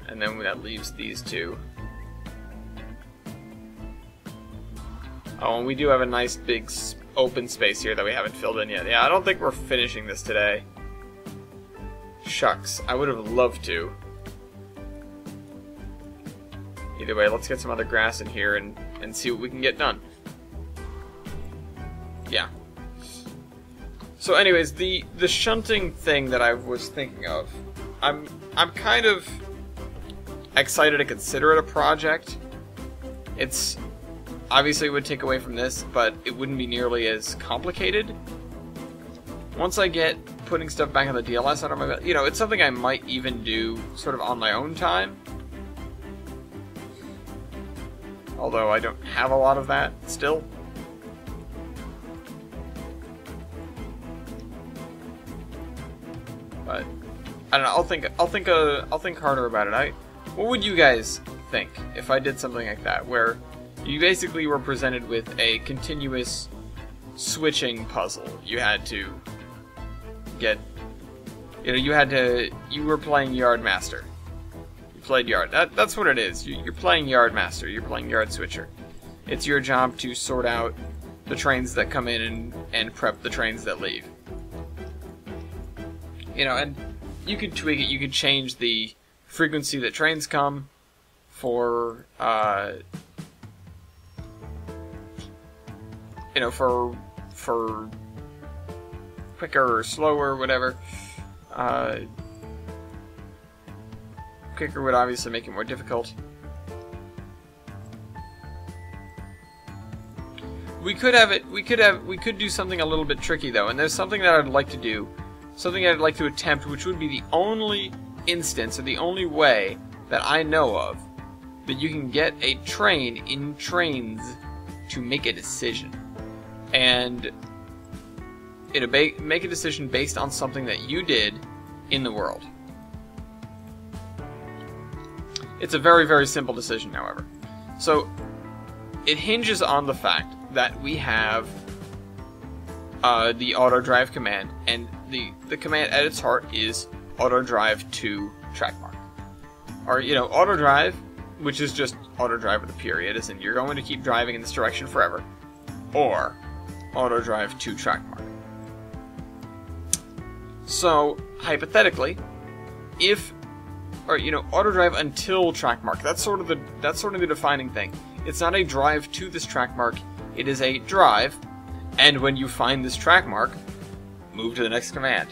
And then that leaves these two. Oh, and we do have a nice big open space here that we haven't filled in yet. Yeah, I don't think we're finishing this today. Shucks, I would have loved to. Either way, let's get some other grass in here and see what we can get done. Yeah. So anyways, the shunting thing that I was thinking of, I'm kind of excited to consider it a project. It's obviously it would take away from this, but it wouldn't be nearly as complicated. Once I get putting stuff back on the DLS under my, you know, it's something I might even do sort of on my own time. Although I don't have a lot of that still. But I don't know. I'll think harder about it. What would you guys think if I did something like that, where you basically were presented with a continuous switching puzzle? You had to get, you were playing Yard Master. You played Yard. That's what it is. You're playing Yard Master. You're playing Yard Switcher. It's your job to sort out the trains that come in and prep the trains that leave. You know, and you could tweak it. You could change the frequency that trains come for, you know, for quicker or slower, whatever. Quicker would obviously make it more difficult. We could do something a little bit tricky though, and there's something that I'd like to do, something I'd like to attempt, which would be the only instance or the only way that I know of that you can get a train in trains to make a decision, and make a decision based on something that you did in the world. It's a very, very simple decision, however. So it hinges on the fact that we have the auto drive command, and the command at its heart is auto drive to track mark. Or, you know, auto drive, which is just auto drive with a period, as in you're going to keep driving in this direction forever, or auto drive to track mark. So, hypothetically, auto drive until track mark, that's sort of the defining thing. It's not a drive to this track mark, it is a drive, and when you find this track mark, move to the next command.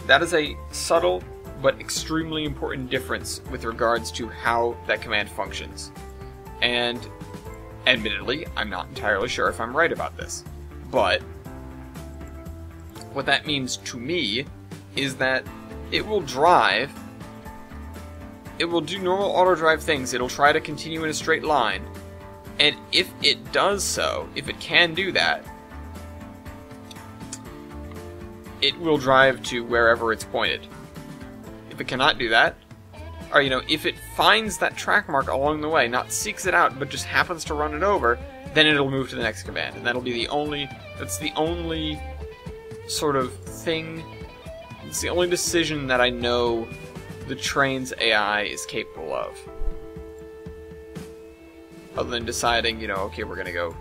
That is a subtle but extremely important difference with regards to how that command functions. And admittedly, I'm not entirely sure if I'm right about this, but what that means to me is that it will drive, it will do normal auto drive things, it'll try to continue in a straight line, and if it does so, if it can do that, it will drive to wherever it's pointed. If it cannot do that, or if it finds that track mark along the way, not seeks it out, but just happens to run it over, then it'll move to the next command, and that's the only sort of thing, it's the only decision that I know the train's AI is capable of. Other than deciding, okay, we're going to go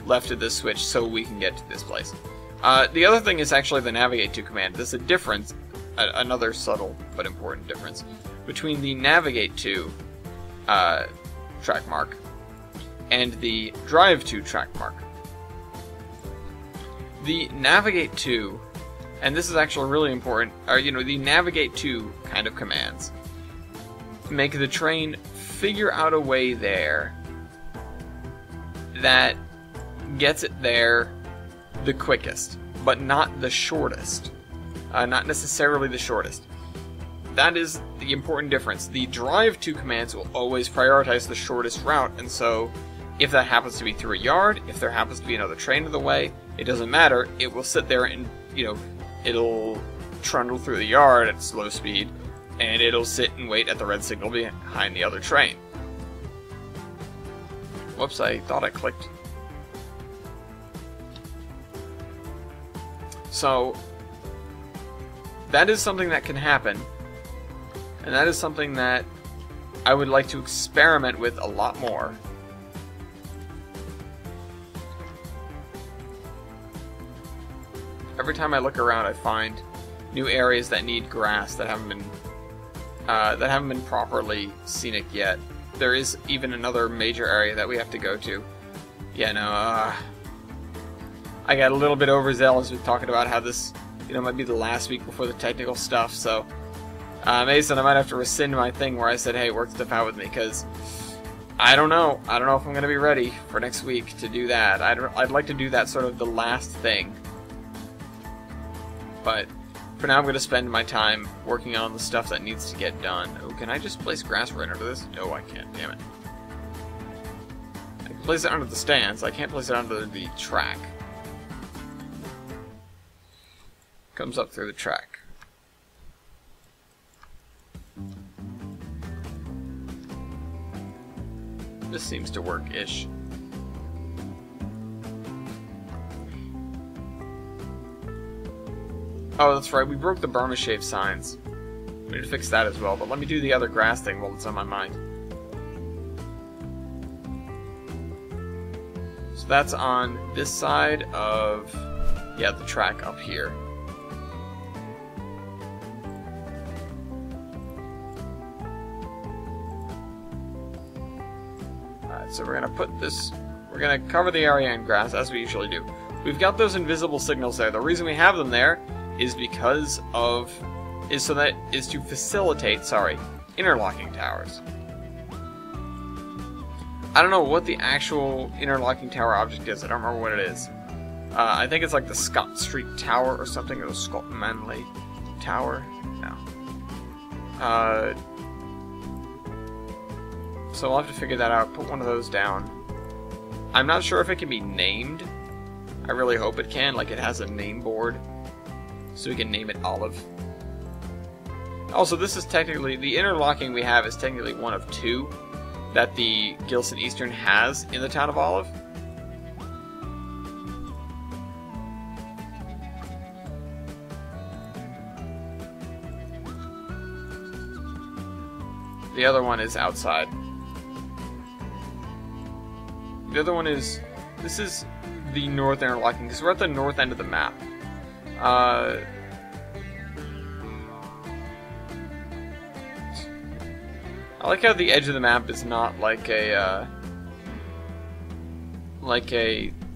left of this switch so we can get to this place. The other thing is actually the navigate to command. There's a difference, another subtle but important difference, between the navigate to track mark and the drive to track mark. The navigate to, and this is actually really important, the navigate to kind of commands make the train figure out a way there that gets it there the quickest, but not the shortest. Not necessarily the shortest. That is the important difference. The drive to commands will always prioritize the shortest route, and so if that happens to be through a yard, if there happens to be another train in the way, it doesn't matter. It will sit there and, it'll trundle through the yard at slow speed, and it'll sit and wait at the red signal behind the other train. Whoops, I thought I clicked. So, that is something that can happen, and that is something that I would like to experiment with a lot more. Every time I look around, I find new areas that need grass that haven't been properly scenic yet. There is even another major area that we have to go to. Yeah, no, I got a little bit overzealous with talking about how this, might be the last week before the technical stuff, so Mason, I might have to rescind my thing where I said, hey, work stuff out with me, because I don't know if I'm going to be ready for next week to do that. I'd like to do that sort of the last thing. But for now, I'm going to spend my time working on the stuff that needs to get done. Oh, can I just place grass right under this? No, I can't. Damn it. I can place it under the stands. I can't place it under the track. Comes up through the track. This seems to work-ish. Oh, that's right, we broke the Burma Shave signs. We need to fix that as well, but let me do the other grass thing while it's on my mind. So that's on this side of, yeah, the track up here. Alright, so we're gonna put this, we're gonna cover the area in grass as we usually do. We've got those invisible signals there. The reason we have them there is because of, is to facilitate, sorry, interlocking towers. I don't know what the actual interlocking tower object is. I don't remember what it is. I think it's like the Scott Street Tower or something, or the Scott Manley Tower. No. So we'll have to figure that out. Put one of those down. I'm not sure if it can be named. I really hope it can. Like, it has a name board, so we can name it Olive. Also, this is technically, the interlocking we have is technically one of two that the Gilson Eastern has in the town of Olive. The other one is outside. The other one is, this is the north interlocking, because we're at the north end of the map. I like how the edge of the map is not like a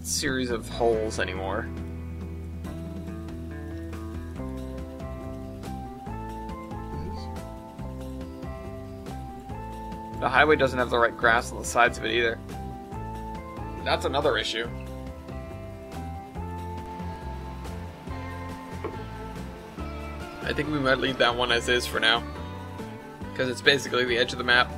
series of holes anymore. The highway doesn't have the right grass on the sides of it either. That's another issue. I think we might leave that one as is for now, because it's basically the edge of the map.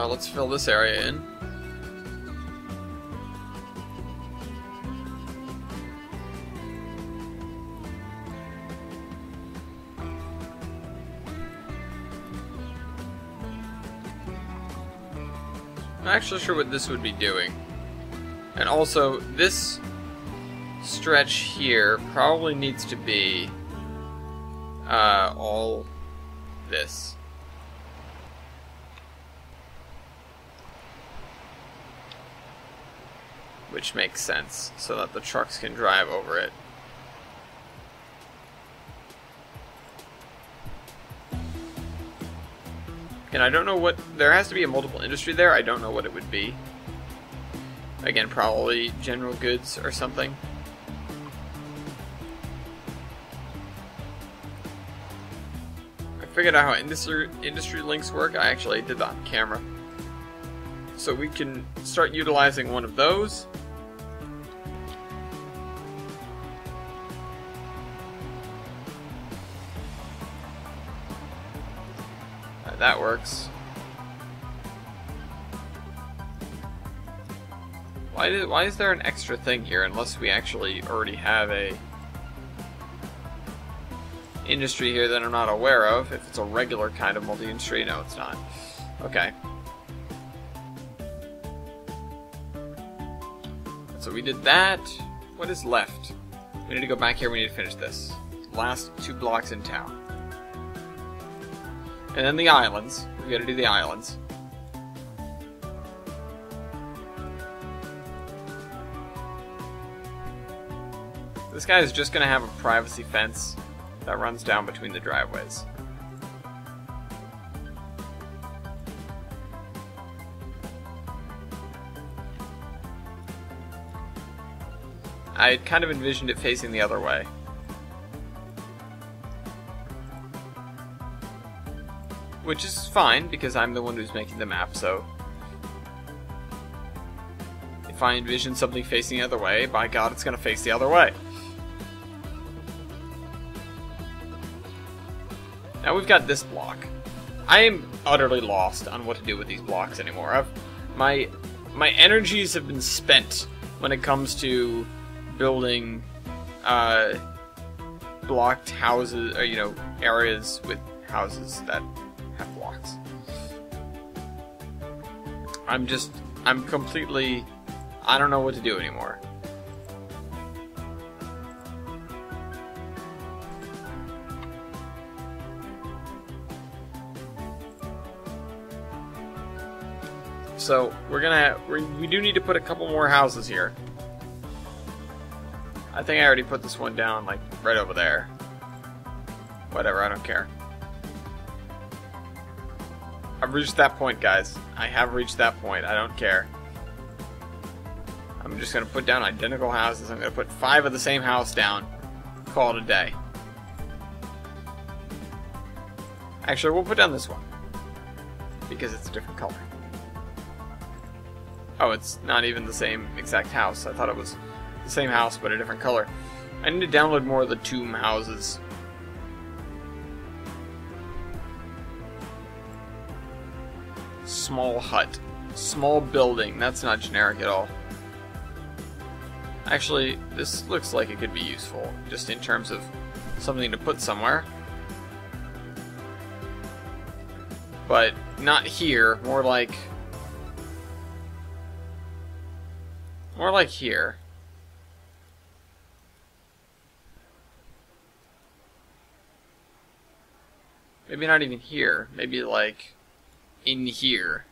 Let's fill this area in. I'm not actually sure what this would be doing. And also, this stretch here probably needs to be all this. Which makes sense, so that the trucks can drive over it. And I don't know what, there has to be a multiple industry there, I don't know what it would be. Again, probably general goods or something. I figured out how industry links work. I actually did that on camera. So we can start utilizing one of those. That works. Why is there an extra thing here unless we actually already have a industry here that I'm not aware of? If it's a regular kind of multi-industry, no, it's not. Okay. So we did that. What is left? We need to go back here, we need to finish this. Last 2 blocks in town. And then the islands. We gotta do the islands. This guy is just gonna have a privacy fence that runs down between the driveways. I kind of envisioned it facing the other way. Which is fine, because I'm the one who's making the map, so... If I envision something facing the other way, by God, it's gonna face the other way. Now we've got this block. I am utterly lost on what to do with these blocks anymore. My energies have been spent when it comes to building blocked houses, or, you know, areas with houses that have blocks. I'm completely, I don't know what to do anymore. So we do need to put a couple more houses here. I think I already put this one down, like, right over there. Whatever, I don't care. I've reached that point, guys. I have reached that point. I don't care. I'm just going to put down identical houses. I'm going to put 5 of the same house down. Call it a day. Actually, we'll put down this one. Because it's a different color. Oh, it's not even the same exact house. I thought it was the same house, but a different color. I need to download more of the tomb houses. Small hut. Small building. That's not generic at all. Actually, this looks like it could be useful, just in terms of something to put somewhere. But not here, more like here. Maybe not even here, maybe like in here.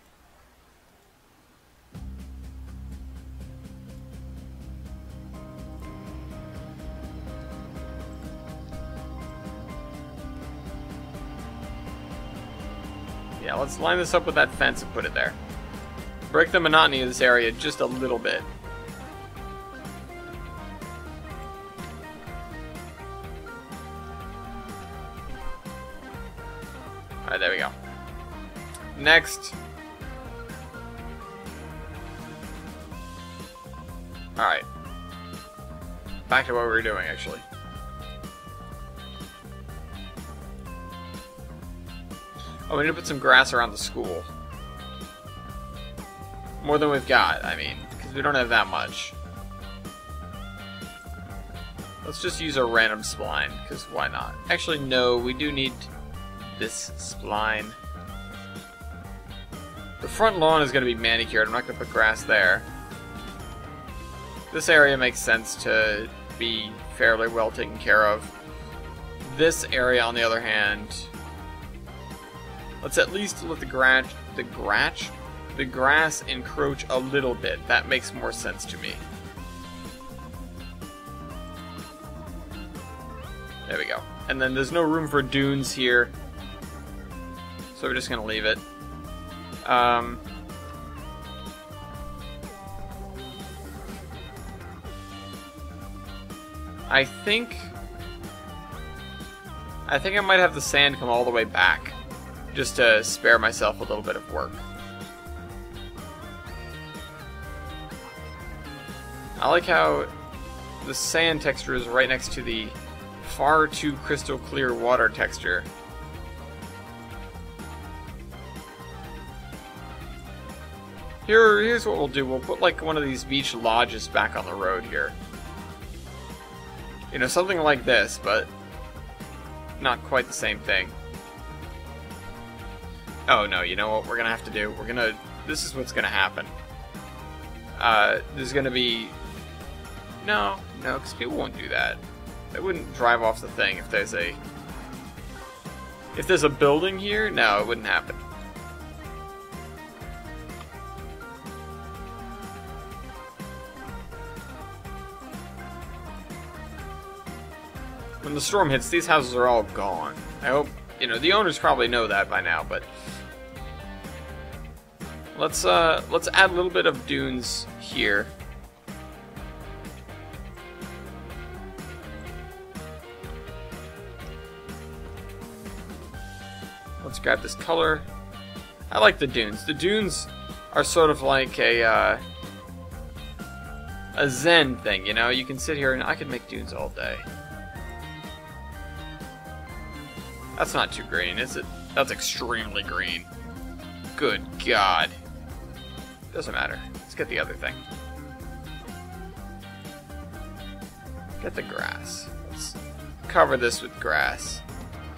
Yeah, let's line this up with that fence and put it there. Break the monotony of this area just a little bit. Alright, there we go. Next. Alright. Back to what we were doing, actually. Oh, we need to put some grass around the school. More than we've got, I mean, because we don't have that much. Let's just use a random spline, because why not? Actually, no, we do need this spline. The front lawn is going to be manicured. I'm not going to put grass there. This area makes sense to be fairly well taken care of. This area, on the other hand, let's at least let the grass encroach a little bit. That makes more sense to me. There we go. And then there's no room for dunes here, so we're just going to leave it. I think I might have the sand come all the way back, just to spare myself a little bit of work. I like how the sand texture is right next to the far too crystal clear water texture. Here's what we'll do. We'll put like one of these beach lodges back on the road here. You know, something like this, but not quite the same thing. Oh no, you know what we're gonna have to do? This is what's gonna happen. There's gonna be... No, because people won't do that. They wouldn't drive off the thing if there's a... If there's a building here, no, it wouldn't happen. When the storm hits, these houses are all gone. I hope, you know, the owners probably know that by now, but let's add a little bit of dunes here. Let's grab this color. I like the dunes. The dunes are sort of like a zen thing, you know? You can sit here and I could make dunes all day. That's not too green, is it? That's extremely green. Good God. Doesn't matter. Let's get the other thing. Get the grass. Let's cover this with grass.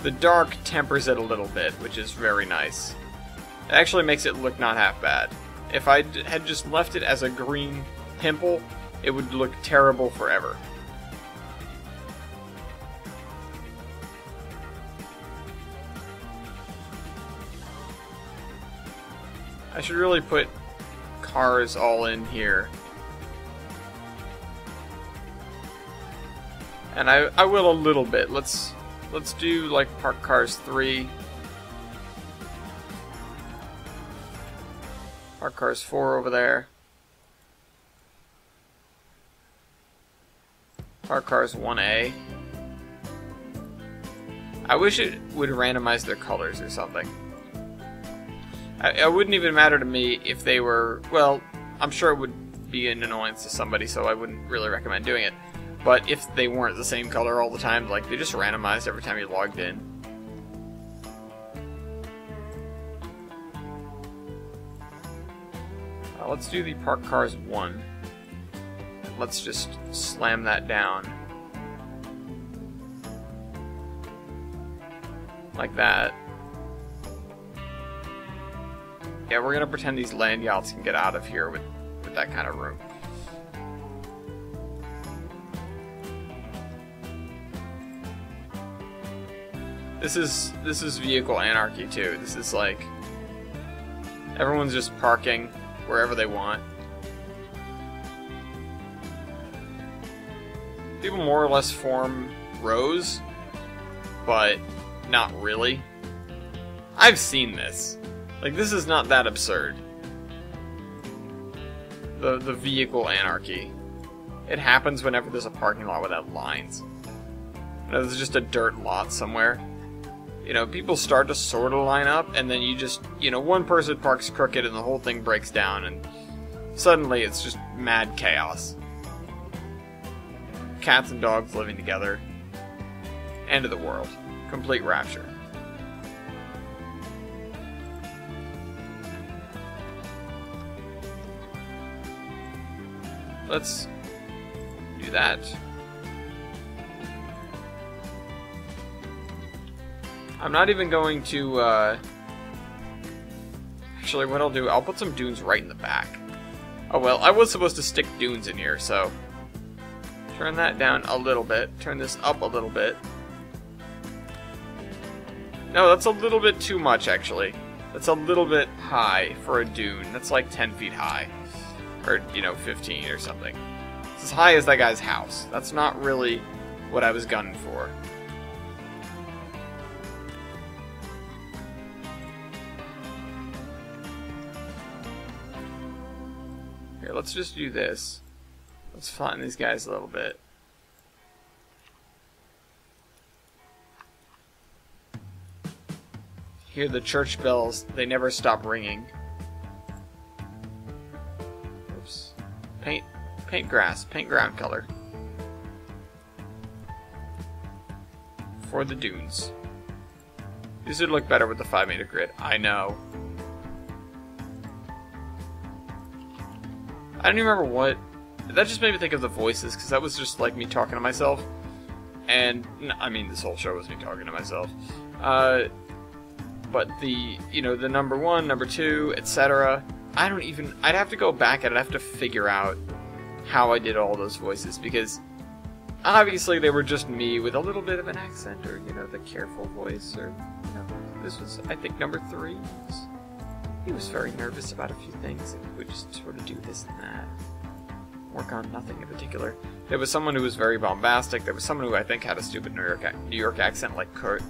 The dark tempers it a little bit, which is very nice. It actually makes it look not half bad. If I had just left it as a green pimple, it would look terrible forever. I should really put cars all in here. And I will a little bit. Let's do like park cars 3. Park cars 4 over there. Park cars 1A. I wish it would randomize their colors or something. It wouldn't even matter to me if they were, well, I'm sure it would be an annoyance to somebody, so I wouldn't really recommend doing it. But if they weren't the same color all the time, like they just randomized every time you logged in. Let's do the park cars 1. Let's just slam that down. Like that. Yeah, we're gonna pretend these land yachts can get out of here with that kind of room. This is vehicle anarchy too. This is like everyone's just parking wherever they want. People more or less form rows, but not really. I've seen this. Like, this is not that absurd. The vehicle anarchy. It happens whenever there's a parking lot without lines. There's just a dirt lot somewhere. You know, people start to sort of line up, and then you just, you know, one person parks crooked and the whole thing breaks down, and suddenly it's just mad chaos. Cats and dogs living together. End of the world. Complete rapture. Let's do that. I'm not even going to, actually what I'll do, I'll put some dunes right in the back. Oh well, I was supposed to stick dunes in here, so turn that down a little bit, turn this up a little bit. No, that's a little bit too much, actually. That's a little bit high for a dune. That's like 10 feet high. Or, you know, 15 or something. It's as high as that guy's house. That's not really what I was gunning for. Here, let's just do this. Let's flatten these guys a little bit. Hear the church bells, they never stop ringing. Oops. Paint grass, paint ground color. For the dunes. These would look better with the 5-meter grid, I know. I don't even remember what... That just made me think of the voices, because that was just like me talking to myself. And, I mean, this whole show was me talking to myself. But the, you know, the number 1, number 2, etc. I don't even... I'd have to go back and I'd have to figure out how I did all those voices, because obviously they were just me with a little bit of an accent, or, you know, the careful voice, or, you know, this was, I think, number 3. He was very nervous about a few things, and he would just sort of do this and that. Work on nothing in particular. There was someone who was very bombastic. There was someone who I think had a stupid New York accent, like Kurt.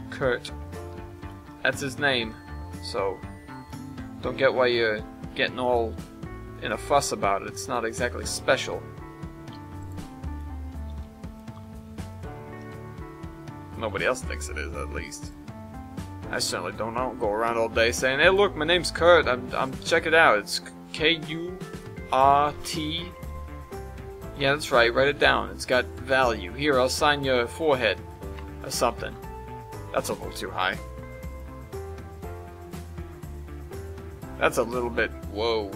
Kurt. That's his name. So, don't get why you're getting all in a fuss about it. It's not exactly special. Nobody else thinks it is, at least. I certainly don't go around all day saying, "Hey, look, my name's Kurt. I'm check it out. It's K-U-R-T. Yeah, that's right. Write it down. It's got value. Here, I'll sign your forehead or something." That's a little too high. That's a little bit... Whoa.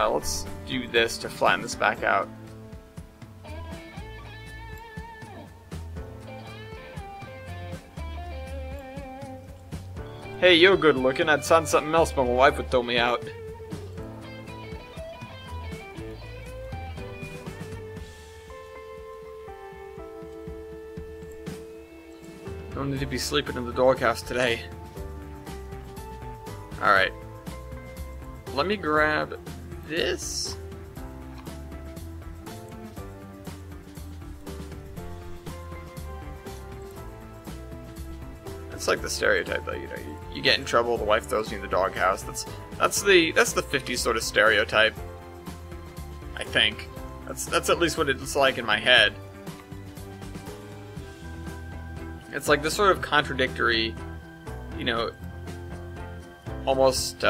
Let's do this to flatten this back out. Hey, you're good looking. I'd done something else, but my wife would throw me out. Don't need to be sleeping in the doghouse today. Alright. Let me grab this. It's like the stereotype, though. You know, you get in trouble, the wife throws you in the doghouse. That's the 50s sort of stereotype. I think that's at least what it's like in my head. It's like this sort of contradictory, you know, almost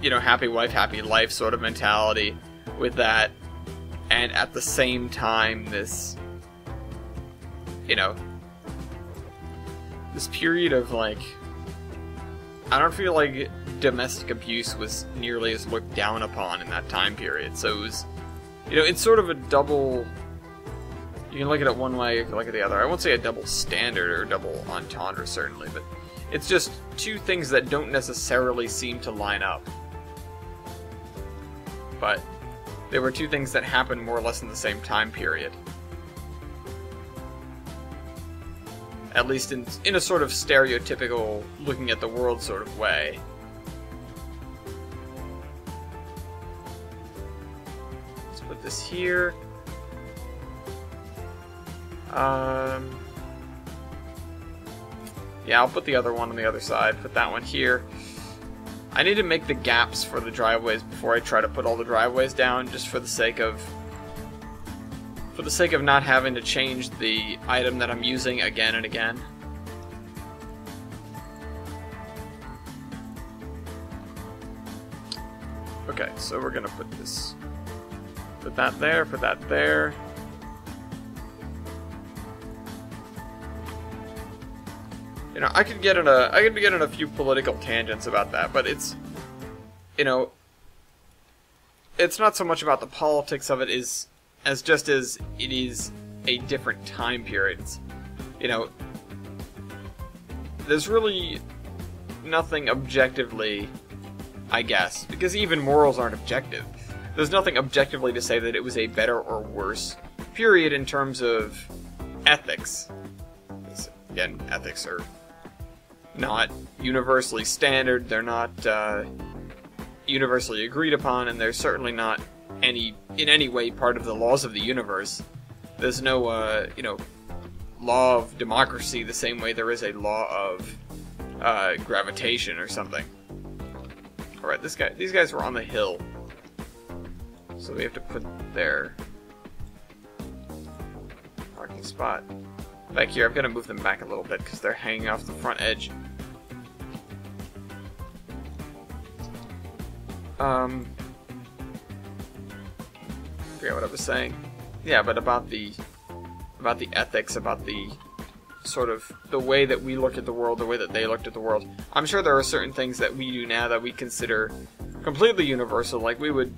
you know, happy wife, happy life sort of mentality with that, and at the same time this, you know, this period of, like, I don't feel like domestic abuse was nearly as looked down upon in that time period. So it was, you know, it's sort of a double, you can look at it one way, you can look at the other. I won't say a double standard or a double entendre, certainly, but it's just two things that don't necessarily seem to line up. But there were two things that happened more or less in the same time period. At least in a sort of stereotypical, looking at the world sort of way. Let's put this here. Yeah, I'll put the other one on the other side. Put that one here. I need to make the gaps for the driveways before I try to put all the driveways down, just for the sake of not having to change the item that I'm using again and again. Okay, so we're gonna put that there, put that there. You know, I could get in a few political tangents about that, but it's, you know, it's not so much about the politics of it as it is a different time period. It's, you know, there's really nothing objectively, I guess, because even morals aren't objective. There's nothing objectively to say that it was a better or worse period in terms of ethics. Again, ethics are not universally standard, they're not universally agreed upon, and they're certainly not in any way part of the laws of the universe. There's no, you know, law of democracy the same way there is a law of gravitation or something. Alright, these guys were on the hill, so we have to put their parking spot back here. I'm gonna move them back a little bit because they're hanging off the front edge. Forget what I was saying. Yeah, but about the ethics, about the sort of the way that we look at the world, the way that they looked at the world. I'm sure there are certain things that we do now that we consider completely universal, like we would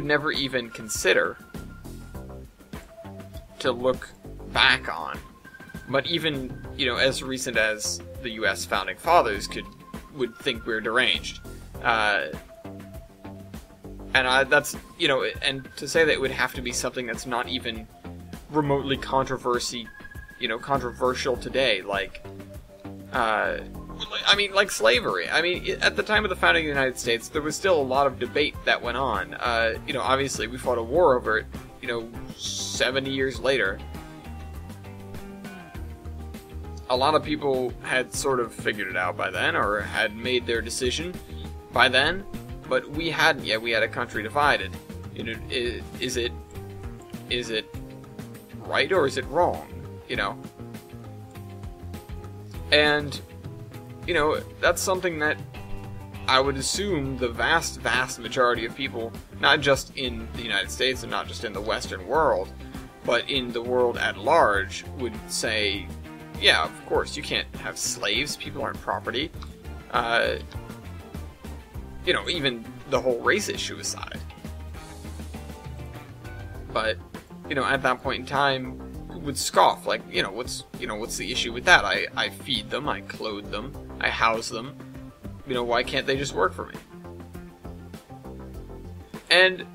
never even consider to look back on. But even, you know, as recent as the U.S. founding fathers would think we're deranged. And that's, you know, and to say that it would have to be something that's not even remotely controversial today, like, I mean, like slavery. I mean, at the time of the founding of the United States, there was still a lot of debate that went on. You know, obviously we fought a war over it, you know, 70 years later. A lot of people had sort of figured it out by then, or had made their decision by then. But we hadn't yet. We had a country divided. You know, is it right or is it wrong? You know, and you know, that's something that I would assume the vast majority of people, not just in the United States and not just in the Western world, but in the world at large, would say, yeah, of course, you can't have slaves. People aren't property. You know, even the whole race issue aside. But, you know, at that point in time, would scoff, like, what's the issue with that? I feed them, I clothe them, I house them, why can't they just work for me? And,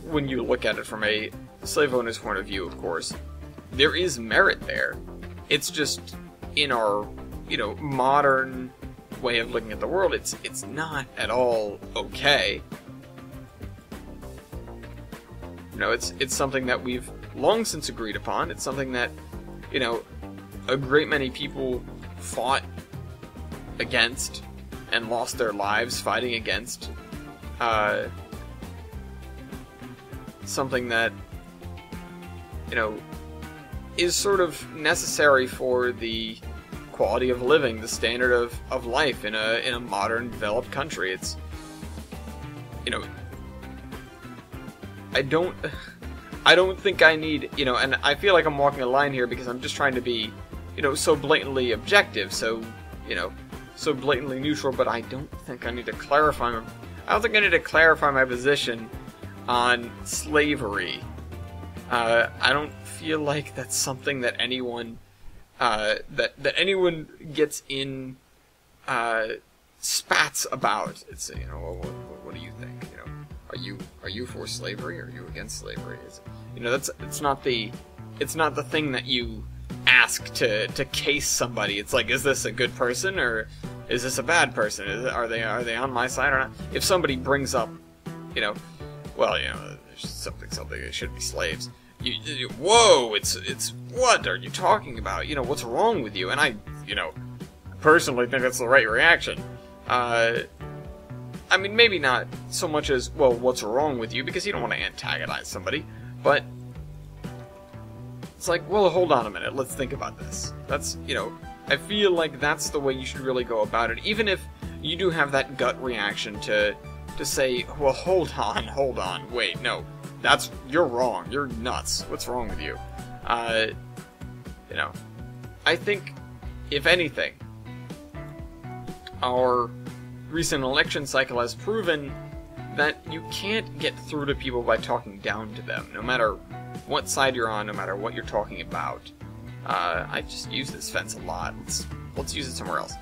when you look at it from a slave owner's point of view, of course, there is merit there. It's just, in our, modern way of looking at the world, it's not at all okay. It's something that we've long since agreed upon. It's something that, a great many people fought against and lost their lives fighting against. Something that, is sort of necessary for the quality of living, the standard of life in a modern, developed country. It's, I don't think I need, and I feel like I'm walking a line here because I'm just trying to be, so blatantly objective, so blatantly neutral, but I don't think I need to clarify my position on slavery. I don't feel like that's something that anyone, that anyone gets in, spats about. It's, what do you think? Are you for slavery or are you against slavery? It's not the thing that you ask to case somebody. It's like, is this a good person or is this a bad person? Are they on my side or not? If somebody brings up, there's something they should be slaves. Whoa, it's what are you talking about? What's wrong with you? And I, personally think that's the right reaction. I mean, maybe not so much as, well, what's wrong with you, because you don't want to antagonize somebody, but it's like, well, hold on a minute, let's think about this. That's, I feel like that's the way you should really go about it, even if you do have that gut reaction to say, well, hold on, wait, no, you're wrong, you're nuts, what's wrong with you? I think, if anything, our recent election cycle has proven that you can't get through to people by talking down to them, no matter what side you're on, no matter what you're talking about. I just use this fence a lot. Let's use it somewhere else.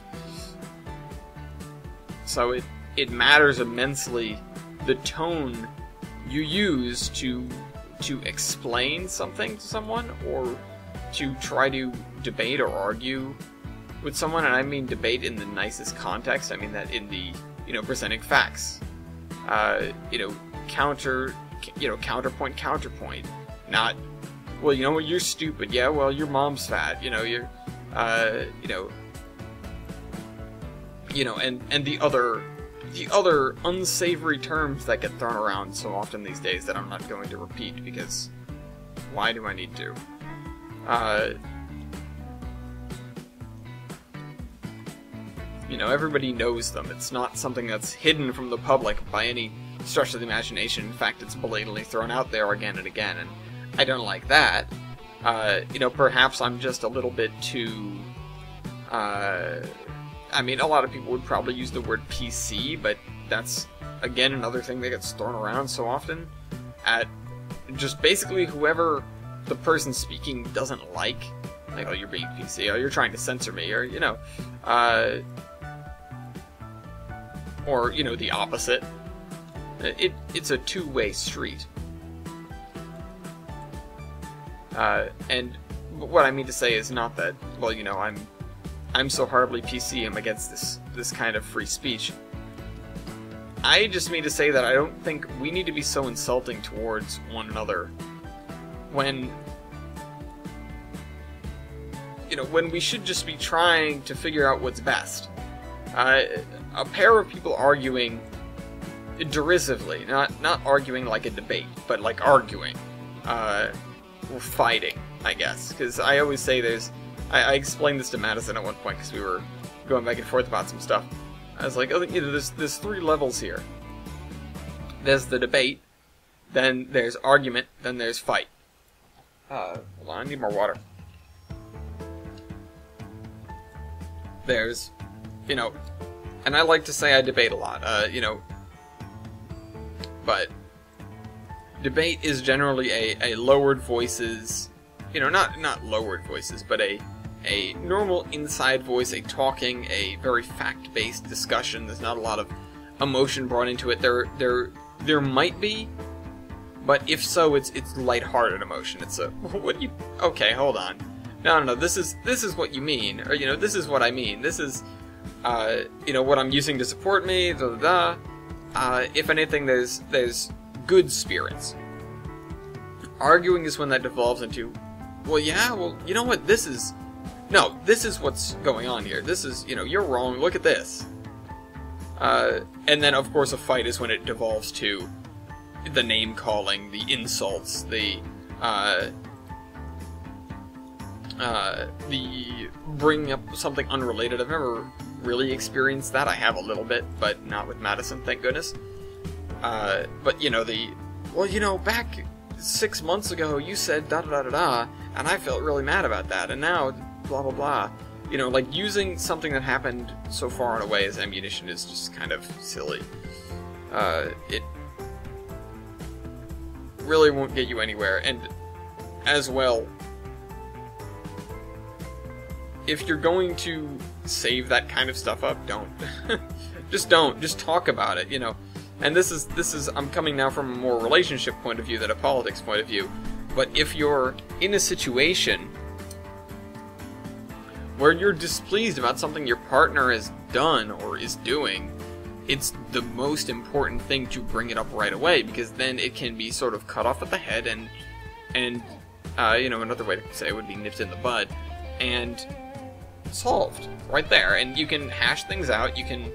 So it matters immensely the tone you use to explain something to someone, or to try to debate or argue with someone, and I mean debate in the nicest context. I mean that in the, presenting facts. Counterpoint. Not, well, you're stupid. Yeah, well, your mom's fat. You're, and the other unsavory terms that get thrown around so often these days that I'm not going to repeat, because why do I need to? Everybody knows them. It's not something that's hidden from the public by any stretch of the imagination. In fact, it's blatantly thrown out there again and again, and I don't like that. Perhaps I'm just a little bit too... a lot of people would probably use the word PC, but that's, again, another thing that gets thrown around so often at just basically whoever the person speaking doesn't like. Like, oh, you're being PC, oh, you're trying to censor me, or, or, the opposite. It's a two-way street. And what I mean to say is not that, well, I'm so horribly PC, I'm against this kind of free speech. I just mean to say that I don't think we need to be so insulting towards one another when we should just be trying to figure out what's best. A pair of people arguing derisively, not arguing like a debate, but like arguing, or fighting, I guess. Because I always say I explained this to Madison at one point because we were going back and forth about some stuff. I was like, there's three levels here. There's the debate, then there's argument, then there's fight. Hold on, I need more water. There's, and I like to say I debate a lot, but debate is generally a lowered voices, not lowered voices, but a a normal inside voice, a talking, a very fact-based discussion. There's not a lot of emotion brought into it. There might be, but if so, it's lighthearted emotion. It's a what you okay, hold on. No, this is what you mean, or this is what I mean. This is what I'm using to support me. If anything, there's good spirits. Arguing is when that devolves into, well, you know what, this is what's going on here. This is, you're wrong, look at this. And then, of course, a fight is when it devolves to the name-calling, the insults, the bringing up something unrelated. I've never really experienced that. I have a little bit, but not with Madison, thank goodness. But, back 6 months ago, you said da-da-da-da-da, and I felt really mad about that, and now, blah blah blah. Like, using something that happened so far and away as ammunition is just kind of silly. It really won't get you anywhere, and as well, if you're going to save that kind of stuff up, don't. Just don't. Just talk about it, And this is I'm coming now from a more relationship point of view than a politics point of view. But if you're in a situation where you're displeased about something your partner has done or is doing, it's the most important thing to bring it up right away, because then it can be sort of cut off at the head and another way to say it would be nipped in the bud and solved right there. And you can hash things out, you can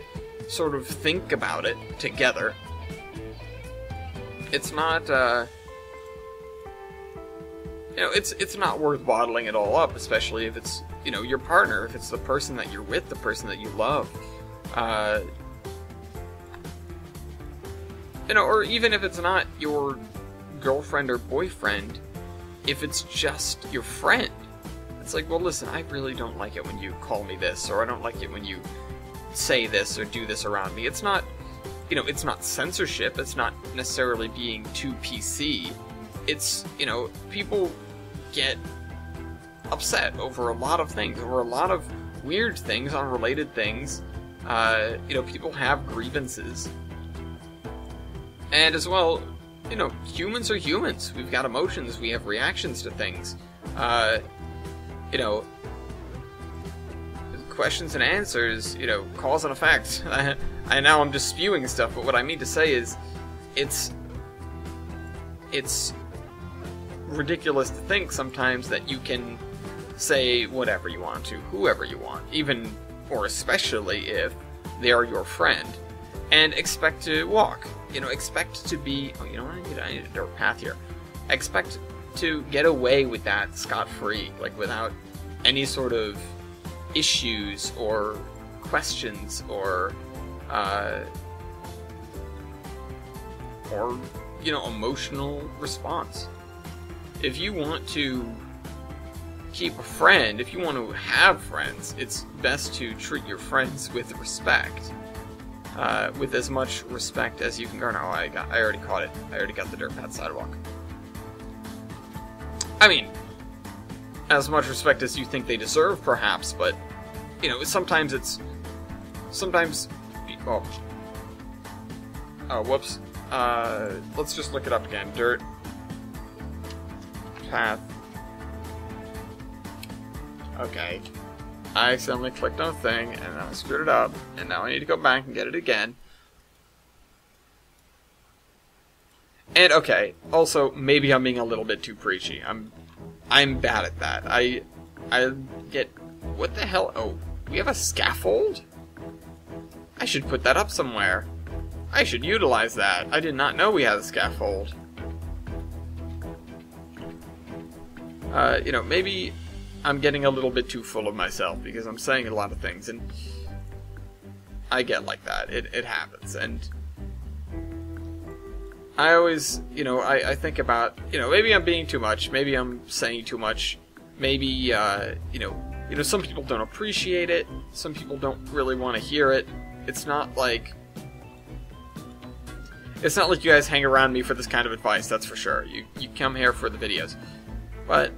sort of think about it together. It's not, it's not worth bottling it all up, especially if it's, your partner, if it's the person that you're with, the person that you love, or even if it's not your girlfriend or boyfriend, if it's just your friend. It's like, well, listen, I really don't like it when you call me this, or I don't like it when you say this or do this around me. It's not, it's not censorship. It's not necessarily being too PC. It's, people get upset over a lot of things, over a lot of weird things, unrelated things. People have grievances. And as well, humans are humans. We've got emotions. We have reactions to things. Questions and answers, cause and effect. I know I'm just spewing stuff, but what I mean to say is, it's ridiculous to think sometimes that you can say whatever you want to, whoever you want, even or especially if they are your friend, and expect to walk. Expect to be. Oh, I need a dirt path here. Expect to get away with that scot-free, like without any sort of issues or questions or emotional response. If you want to keep a friend, if you want to have friends, it's best to treat your friends with respect, with as much respect as you can garner. Oh, I already caught it. I already got the dirt path sidewalk. I mean, as much respect as you think they deserve, perhaps, but, sometimes whoops. Let's just look it up again. Dirt path. Okay. I accidentally clicked on a thing, and then I screwed it up, and now I need to go back and get it again. And, okay, also, maybe I'm being a little bit too preachy. I'm bad at that. I get... What the hell? Oh, we have a scaffold? I should put that up somewhere. I should utilize that. I did not know we had a scaffold. Maybe I'm getting a little bit too full of myself because I'm saying a lot of things, and I get like that. It happens, and I always, I think about, maybe I'm being too much, maybe I'm saying too much, maybe, some people don't appreciate it, some people don't really want to hear it. It's not like you guys hang around me for this kind of advice, that's for sure. You come here for the videos. But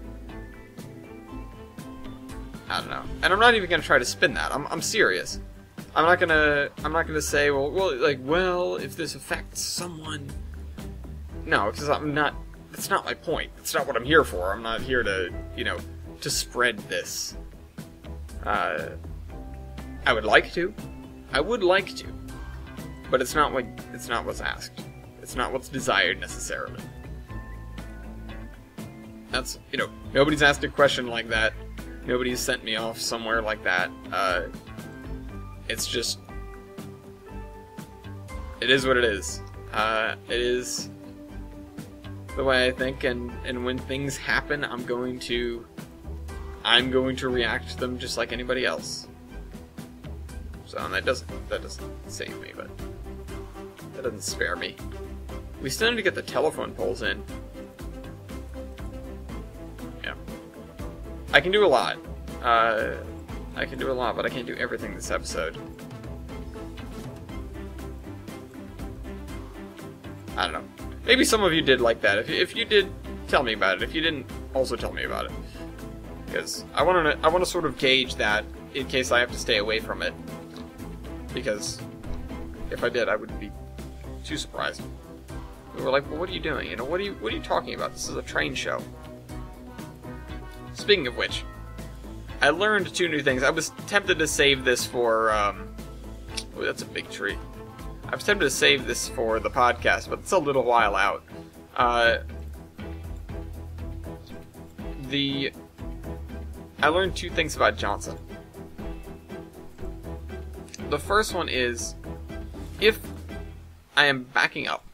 I don't know. And I'm not even gonna try to spin that. I'm serious. I'm not gonna say, well, if this affects someone. No, because that's not my point. That's not what I'm here for. I'm not here to, to spread this. I would like to. I would like to. But it's not what's asked. It's not what's desired necessarily. That's, nobody's asked a question like that. Nobody's sent me off somewhere like that. It's just, it is what it is. It is the way I think, and when things happen, I'm going to react to them just like anybody else. So and that doesn't save me, but that doesn't spare me. We still need to get the telephone poles in. Yeah, I can do a lot. I can do a lot, but I can't do everything this episode. I don't know. Maybe some of you did like that. If you did, tell me about it. If you didn't, also tell me about it. Because I want to sort of gauge that in case I have to stay away from it. Because if I did, I wouldn't be too surprised. We were like, well, what are you doing? What are you talking about? This is a train show. Speaking of which, I learned 2 new things. I was tempted to save this for, oh, that's a big tree. I was tempted to save this for the podcast, but it's a little while out. I learned 2 things about Johnson. The first one is, if I am backing up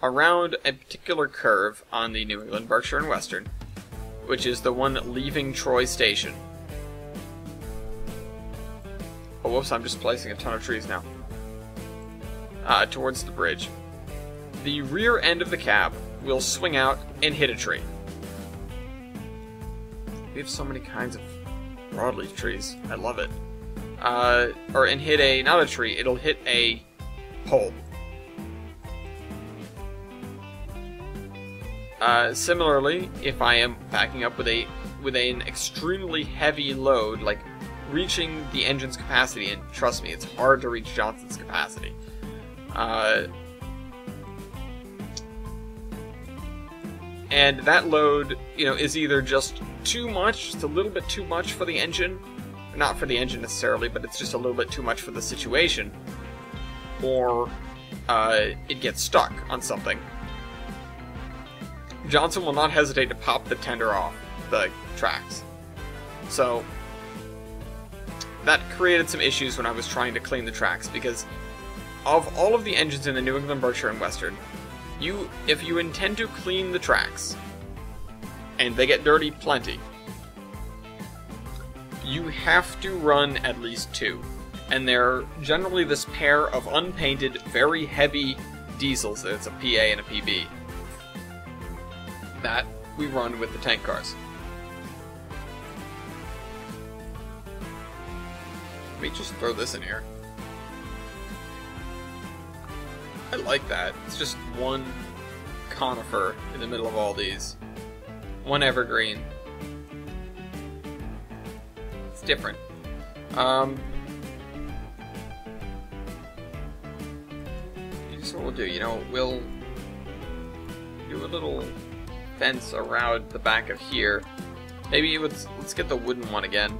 around a particular curve on the New England, Berkshire, and Western, which is the one leaving Troy Station. Oh, whoops, I'm just placing a ton of trees now. Towards the bridge. The rear end of the cab will swing out and hit a tree. We have so many kinds of broadleaf trees. I love it. And hit not a tree, it'll hit a pole. Similarly, if I am backing up with an extremely heavy load, like reaching the engine's capacity, and trust me, it's hard to reach Johnson's capacity. And that load, is either just too much, it's a little bit too much for the engine, not for the engine necessarily, but it's just a little bit too much for the situation, or it gets stuck on something. Johnson will not hesitate to pop the tender off the tracks. So that created some issues when I was trying to clean the tracks, because of all of the engines in the New England, Berkshire, and Western, if you intend to clean the tracks, and they get dirty plenty, you have to run at least 2. And they're generally this pair of unpainted, very heavy diesels. It's a PA and a PB. That we run with the tank cars. Let me just throw this in here. I like that. It's just one conifer in the middle of all these. One evergreen. It's different. Here's what we'll do. We'll do a little fence around the back of here. Maybe let's get the wooden one again,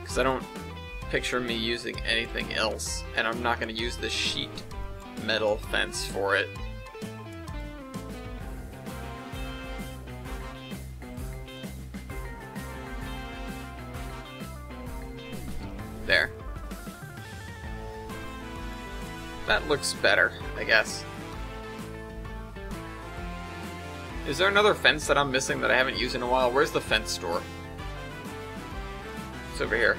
because I don't picture me using anything else, and I'm not going to use the sheet metal fence for it. There. That looks better, I guess. Is there another fence that I'm missing that I haven't used in a while? Where's the fence store? It's over here.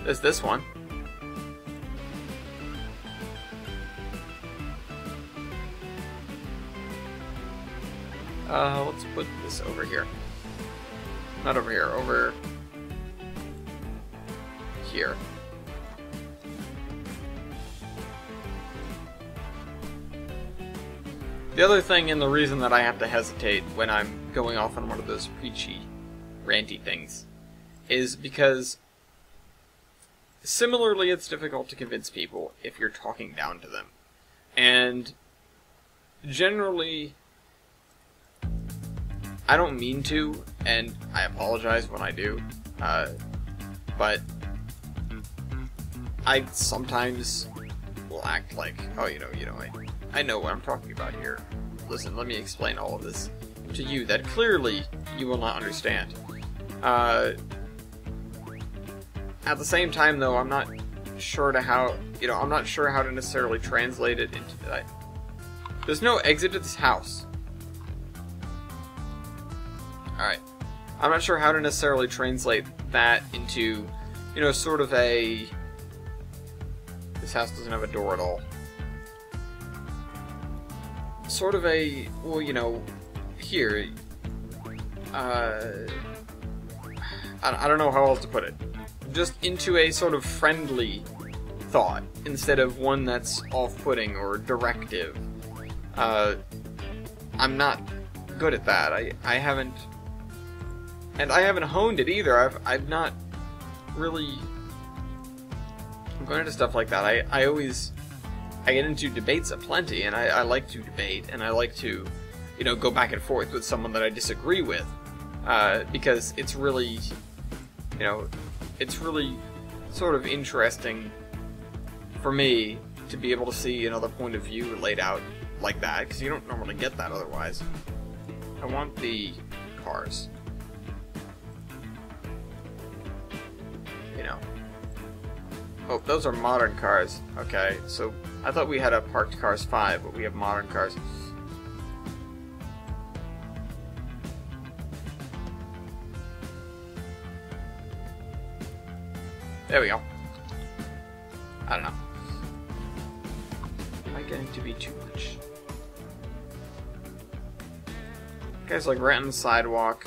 There's this one. Let's put this over here. Not over here, over here. The other thing, and the reason that I have to hesitate when I'm going off on one of those preachy, ranty things, is because similarly it's difficult to convince people if you're talking down to them. And generally, I don't mean to, and I apologize when I do, but I sometimes will act like, oh, I know what I'm talking about here. Listen, let me explain all of this to you that clearly you will not understand. At the same time, though, I'm not sure how to necessarily translate it into that. There's no exit to this house. Alright. I'm not sure how to necessarily translate that into, sort of a... This house doesn't have a door at all. Sort of a, well, here, I don't know how else to put it. Just into a sort of friendly thought, instead of one that's off-putting or directive. I'm not good at that. I haven't honed it either. I've not really... I'm going into stuff like that. I get into debates aplenty, and I like to debate, and I like to, go back and forth with someone that I disagree with, because it's really, it's really sort of interesting for me to be able to see another point of view laid out like that, because you don't normally get that otherwise. I want the cars. Oh, those are modern cars. Okay, so I thought we had a parked cars 5, but we have modern cars. There we go. I don't know. Am I getting to be too much? Guys, like right on the sidewalk.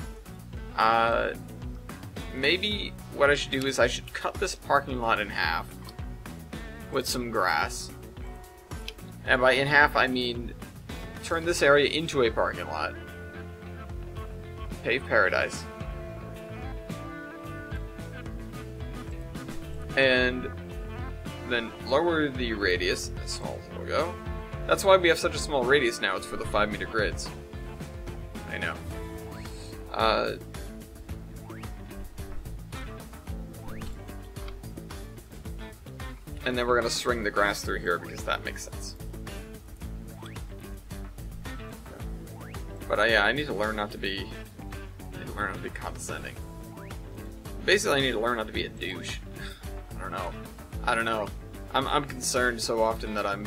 Maybe what I should do is I should cut this parking lot in half with some grass. And by in half, I mean turn this area into a parking lot. Pave paradise. And then lower the radius as small as it'll go. That's why we have such a small radius now, it's for the 5-meter grids. I know. And then we're gonna string the grass through here because that makes sense. But yeah, I need to learn not to be condescending. Basically, I need to learn not to be a douche. I don't know. I'm concerned so often that I'm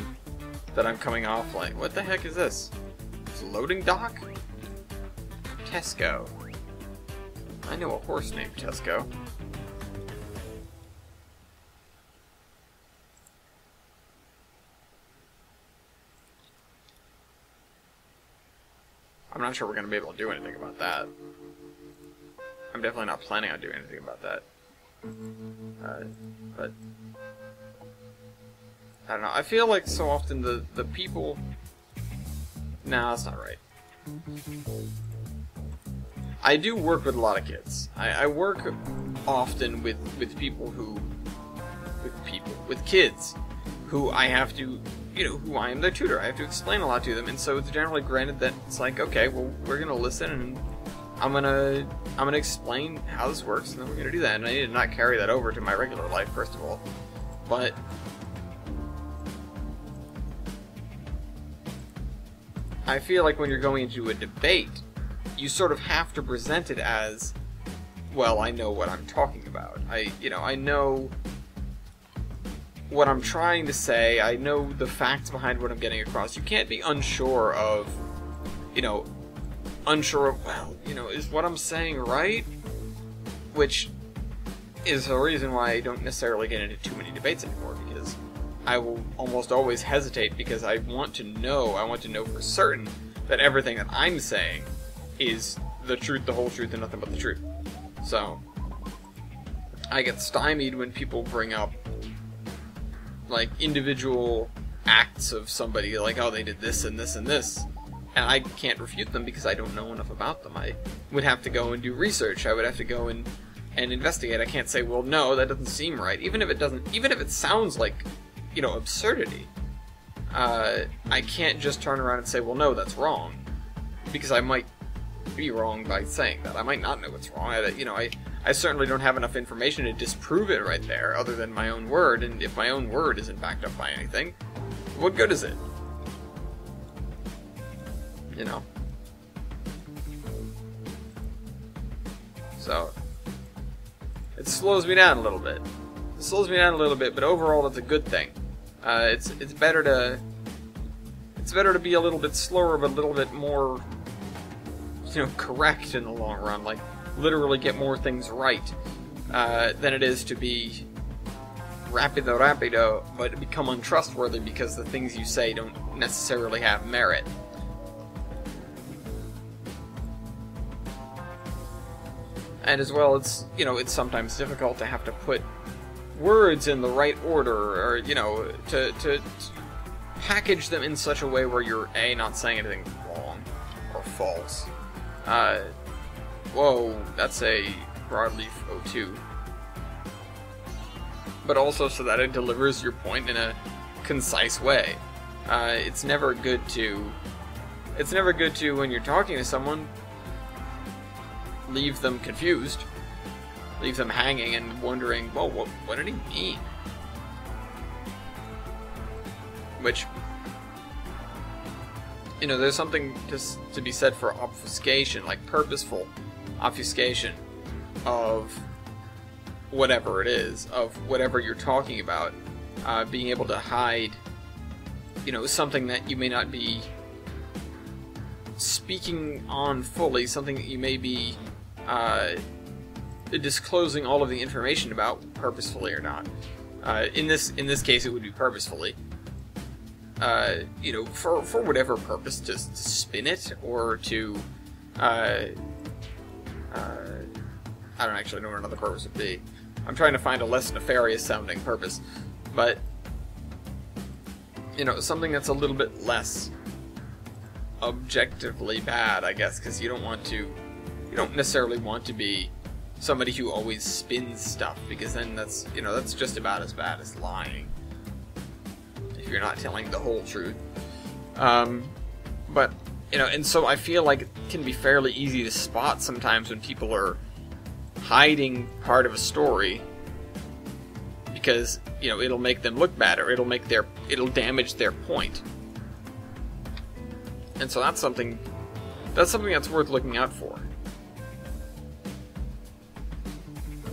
coming off like, what the heck is this? It's a loading dock? Tesco. I know a horse named Tesco. I'm not sure we're going to be able to do anything about that. I'm definitely not planning on doing anything about that. But I don't know. I feel like so often the people... Nah, that's not right. I do work with a lot of kids. I work often with people who... With kids who I have to... who I am their tutor. I have to explain a lot to them, and so it's generally granted that it's like, okay, well, we're gonna listen, and I'm gonna explain how this works, and then we're gonna do that. And I need to not carry that over to my regular life, first of all. But I feel like when you're going into a debate, you sort of have to present it as, well, I know what I'm talking about. I know what I'm trying to say. I know the facts behind what I'm getting across. You can't be unsure of, well, is what I'm saying right? Which is the reason why I don't necessarily get into too many debates anymore, because I will almost always hesitate because I want to know for certain that everything that I'm saying is the truth, the whole truth, and nothing but the truth. So, I get stymied when people bring up like individual acts of somebody, like, oh, they did this and this and this, and I can't refute them because I don't know enough about them. I would have to go and do research. I would have to go and investigate. I can't say, well, no, that doesn't seem right. Even if it sounds like, absurdity. I can't just turn around and say, well, no, that's wrong, because I might be wrong by saying that. I might not know what's wrong. I certainly don't have enough information to disprove it right there, other than my own word, and if my own word isn't backed up by anything, what good is it? So, it slows me down a little bit. But overall it's a good thing. It's better to be a little bit slower, but a little bit more, correct in the long run, like literally get more things right, than it is to be rapido, but become untrustworthy because the things you say don't necessarily have merit. And as well, it's sometimes difficult to have to put words in the right order, or, to package them in such a way where you're, A, not saying anything wrong or false. Whoa, that's a broadleaf O2. But also so that it delivers your point in a concise way. It's never good to, when you're talking to someone, leave them confused, leave them hanging and wondering, well, what did he mean? Which, there's something to be said for obfuscation, like purposeful obfuscation of whatever it is, of whatever you're talking about, being able to hide, something that you may not be speaking on fully, something that you may be disclosing all of the information about, purposefully or not. In this case, it would be purposefully. For whatever purpose, to spin it, or to, I don't actually know what another purpose would be. I'm trying to find a less nefarious sounding purpose, but, something that's a little bit less objectively bad, I guess, because you don't necessarily want to be somebody who always spins stuff, because then that's just about as bad as lying, if you're not telling the whole truth. But, and so I feel like it can be fairly easy to spot sometimes when people are hiding part of a story, because, it'll make them look bad, or it'll damage their point. And so that's something that's worth looking out for.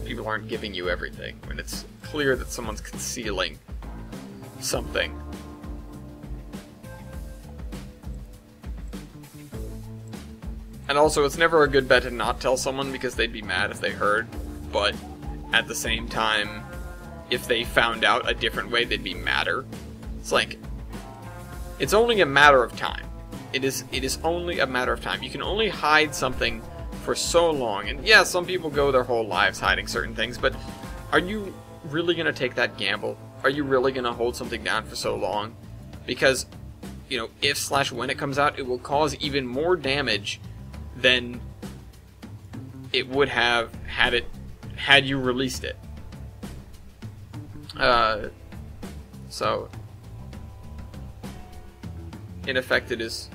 People aren't giving you everything, when it's clear that someone's concealing something. And also, it's never a good bet to not tell someone, because they'd be mad if they heard, but at the same time, if they found out a different way, they'd be madder. It's like, it's only a matter of time. It is only a matter of time. You can only hide something for so long, and yeah, some people go their whole lives hiding certain things, but are you really going to take that gamble? Are you really going to hold something down for so long? Because, if/when it comes out, it will cause even more damage than it would have had you released it. So, in effect, it is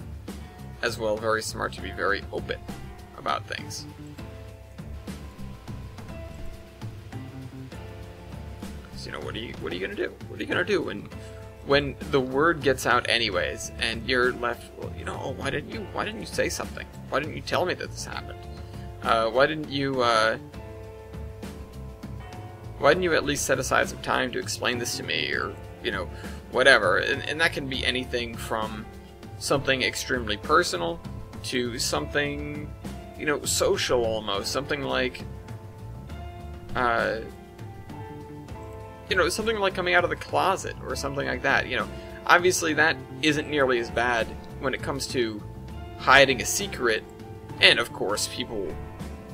as well very smart to be very open about things. So, what are you gonna do? What are you gonna do when the word gets out anyways, and you're left? Well, oh, why didn't you say something? Why didn't you tell me that this happened? Why didn't you at least set aside some time to explain this to me, or whatever? And that can be anything from something extremely personal to something, social almost. Something like, something like coming out of the closet or something like that. Obviously that isn't nearly as bad when it comes to hiding a secret, and of course people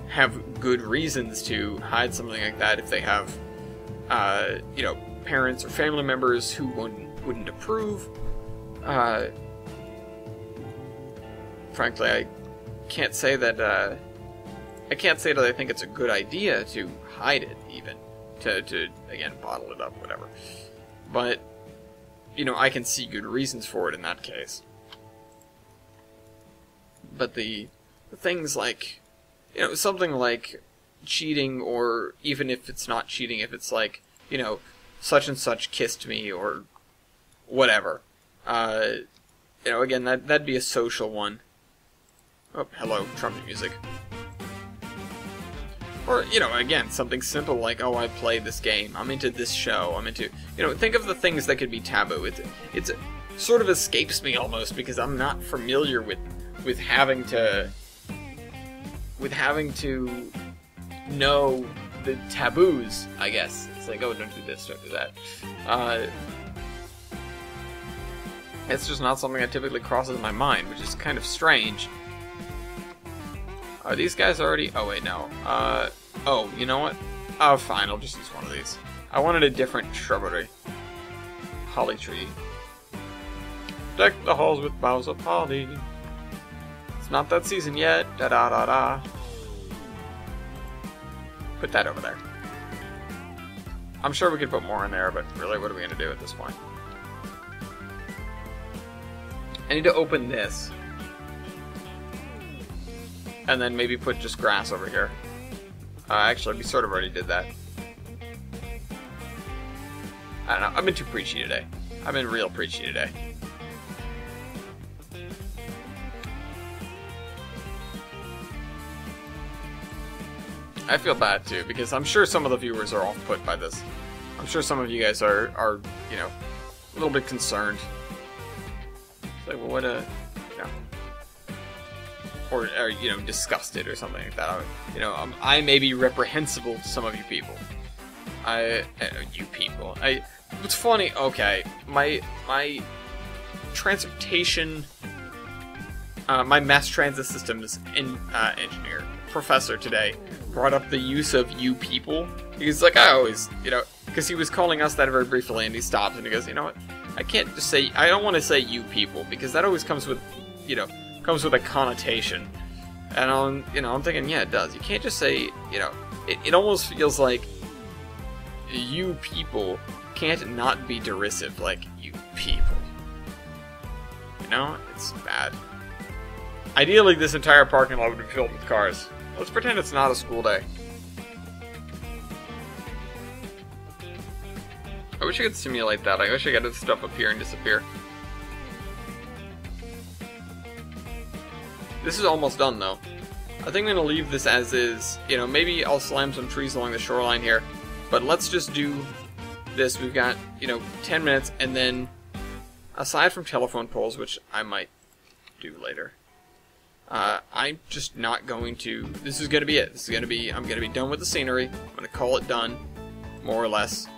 have good reasons to hide something like that if they have, parents or family members who wouldn't approve. frankly, I can't say that I think it's a good idea to hide it, even to again bottle it up, whatever. But you know, I can see good reasons for it in that case. But the things like, you know, something like cheating, or even if it's not cheating, if it's like, you know, such and such kissed me or whatever. You know, again, that'd be a social one. Oh, hello, trumpet music. Or, you know, again, something simple like, oh, I played this game, I'm into this show, I'm into... You know, think of the things that could be taboo. It's sort of escapes me almost, because I'm not familiar with having to... know the taboos, I guess. It's like, oh, don't do this, don't do that. It's just not something that typically crosses my mind, which is kind of strange. Are these guys already... Oh, wait, no. Oh, you know what? Oh, fine, I'll just use one of these. I wanted a different shrubbery. Holly tree. Deck the halls with boughs of holly. It's not that season yet. Da-da-da-da. Put that over there. I'm sure we could put more in there, but really, what are we going to do at this point? I need to open this. And then maybe put just grass over here. Actually, we sort of already did that. I don't know. I've been too preachy today. I've been real preachy today. I feel bad too, because I'm sure some of the viewers are off-put by this. I'm sure some of you guys are you know, a little bit concerned. It's like, well, what you know. Or you know, disgusted or something like that. You know, I may be reprehensible to some of you people. You people. It's funny. Okay, my transportation, my mass transit systems engineer professor today brought up the use of "you people." He's like, I always, you know, because he was calling us that very briefly, and he stopped and he goes, you know what? I can't just say. I don't want to say "you people" because that always comes with, you know, comes with a connotation. And I'm thinking, yeah, it does. You can't just say, you know, it almost feels like you people can't not be derisive, like, you people. You know? It's bad. Ideally, this entire parking lot would be filled with cars. Let's pretend it's not a school day. I wish I could simulate that. I wish I could have stuff appear and disappear. This is almost done, though. I think I'm going to leave this as is. You know, maybe I'll slam some trees along the shoreline here. But let's just do this. We've got, you know, 10 minutes. And then, aside from telephone poles, which I might do later, I'm just not going to... This is going to be it. This is going to be... I'm going to be done with the scenery. I'm going to call it done, more or less.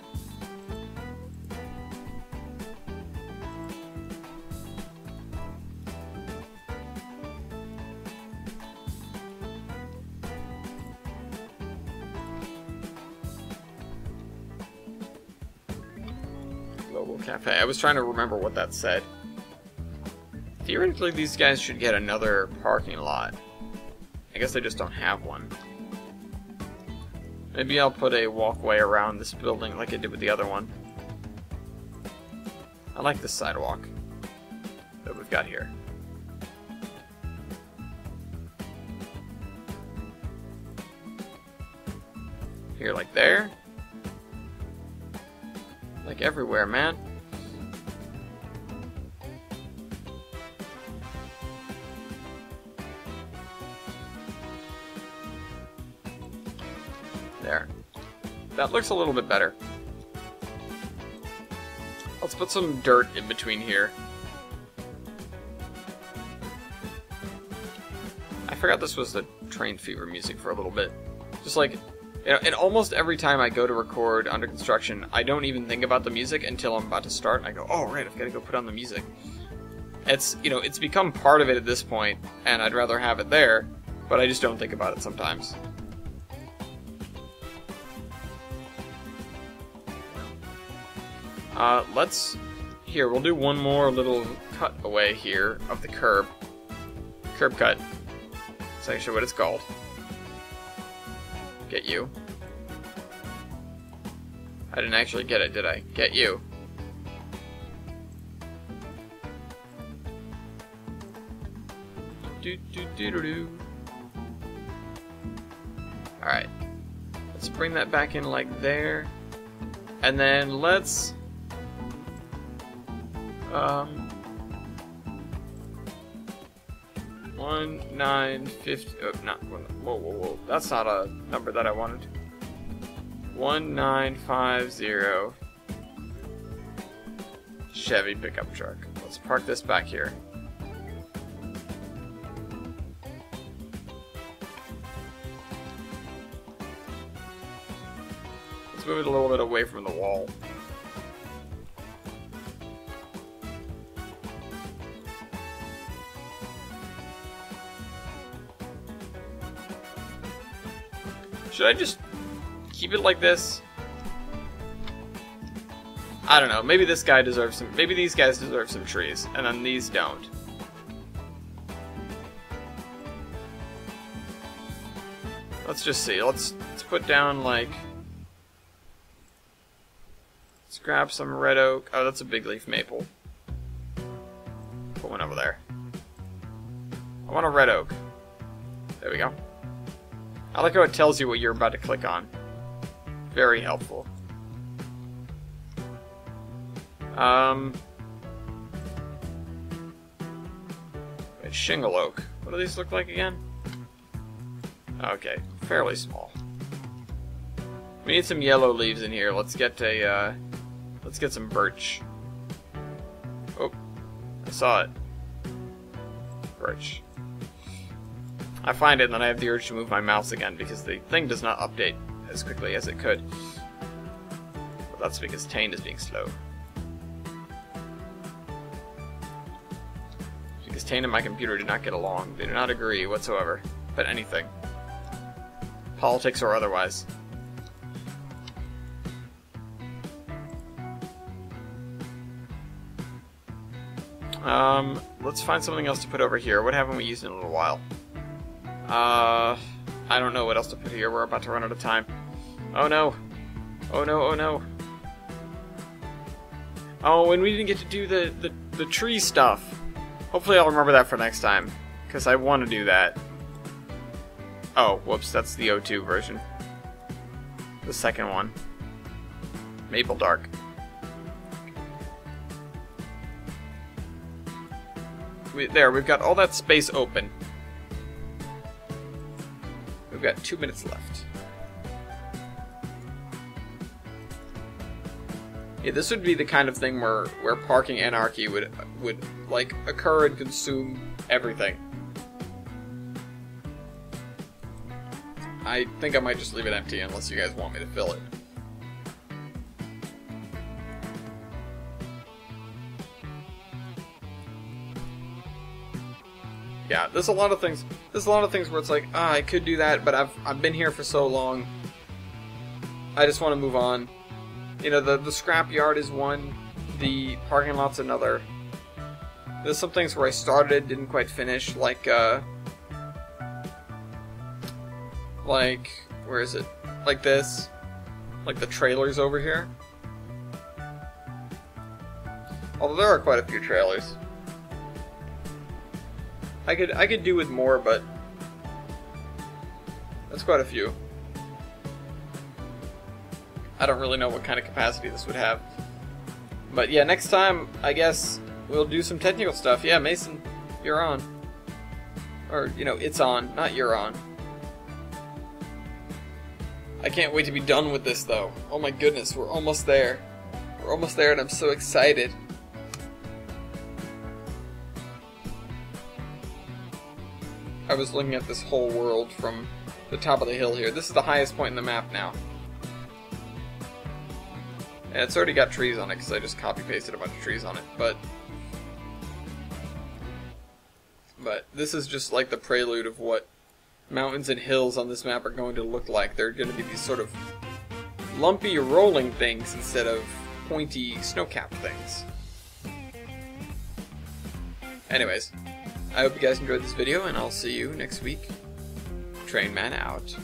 Global Cafe. I was trying to remember what that said. Theoretically, these guys should get another parking lot. I guess they just don't have one. Maybe I'll put a walkway around this building like I did with the other one. I like this sidewalk that we've got here. Here, like there. Like everywhere, man. There. That looks a little bit better. Let's put some dirt in between here. I forgot this was the Train Fever music for a little bit. Just like, you know, and almost every time I go to record under construction, I don't even think about the music until I'm about to start, and I go, oh, right, I've got to go put on the music. It's, you know, it's become part of it at this point, and I'd rather have it there, but I just don't think about it sometimes. Here, we'll do one more little cutaway here of the curb. Curb cut. That's actually what it's called. Get you. I didn't actually get it, did I? Get you. Alright. Let's bring that back in like there. And then let's... 1950. Oh, not whoa. That's not a number that I wanted. 1950 Chevy pickup truck. Let's park this back here. Let's move it a little bit away from the wall. Should I just keep it like this? I don't know. Maybe this guy deserves some... Maybe these guys deserve some trees, and then these don't. Let's just see. Let's put down, like... Let's grab some red oak. Oh, that's a big leaf maple. Put one over there. I want a red oak. There we go. I like how it tells you what you're about to click on. Very helpful. Wait, shingle oak. What do these look like again? Okay, fairly small. We need some yellow leaves in here. Let's get some birch. Oh, I saw it. Birch. I find it and then I have the urge to move my mouse again because the thing does not update as quickly as it could. But that's because Tane is being slow. Because Tane and my computer do not get along. They do not agree whatsoever. But anything. Politics or otherwise. Let's find something else to put over here. What haven't we used in a little while? I don't know what else to put here. We're about to run out of time. Oh no. Oh no, oh no. Oh, and we didn't get to do the tree stuff. Hopefully I'll remember that for next time. Because I want to do that. Oh, whoops, that's the O2 version. The second one. Maple Dark. There, we've got all that space open. We've got 2 minutes left. Yeah, this would be the kind of thing where parking anarchy would like occur and consume everything. I think I might just leave it empty unless you guys want me to fill it. Yeah, there's a lot of things. There's a lot of things where it's like, I could do that, but I've been here for so long. I just want to move on. You know, the scrap yard is one. The parking lot's another. There's some things where I started, didn't quite finish, like where is it? Like this, like the trailers over here. Although there are quite a few trailers. I could do with more, but that's quite a few. I don't really know what kind of capacity this would have. But yeah, next time, I guess, we'll do some technical stuff. Yeah, Mason, you're on. Or, you know, it's on, not you're on. I can't wait to be done with this, though. Oh my goodness, we're almost there. We're almost there, and I'm so excited. I was looking at this whole world from the top of the hill here. This is the highest point in the map now. And it's already got trees on it because I just copy-pasted a bunch of trees on it. But this is just like the prelude of what mountains and hills on this map are going to look like. They're going to be these sort of lumpy rolling things instead of pointy snow-capped things. Anyways, I hope you guys enjoyed this video, and I'll see you next week. Trainman out.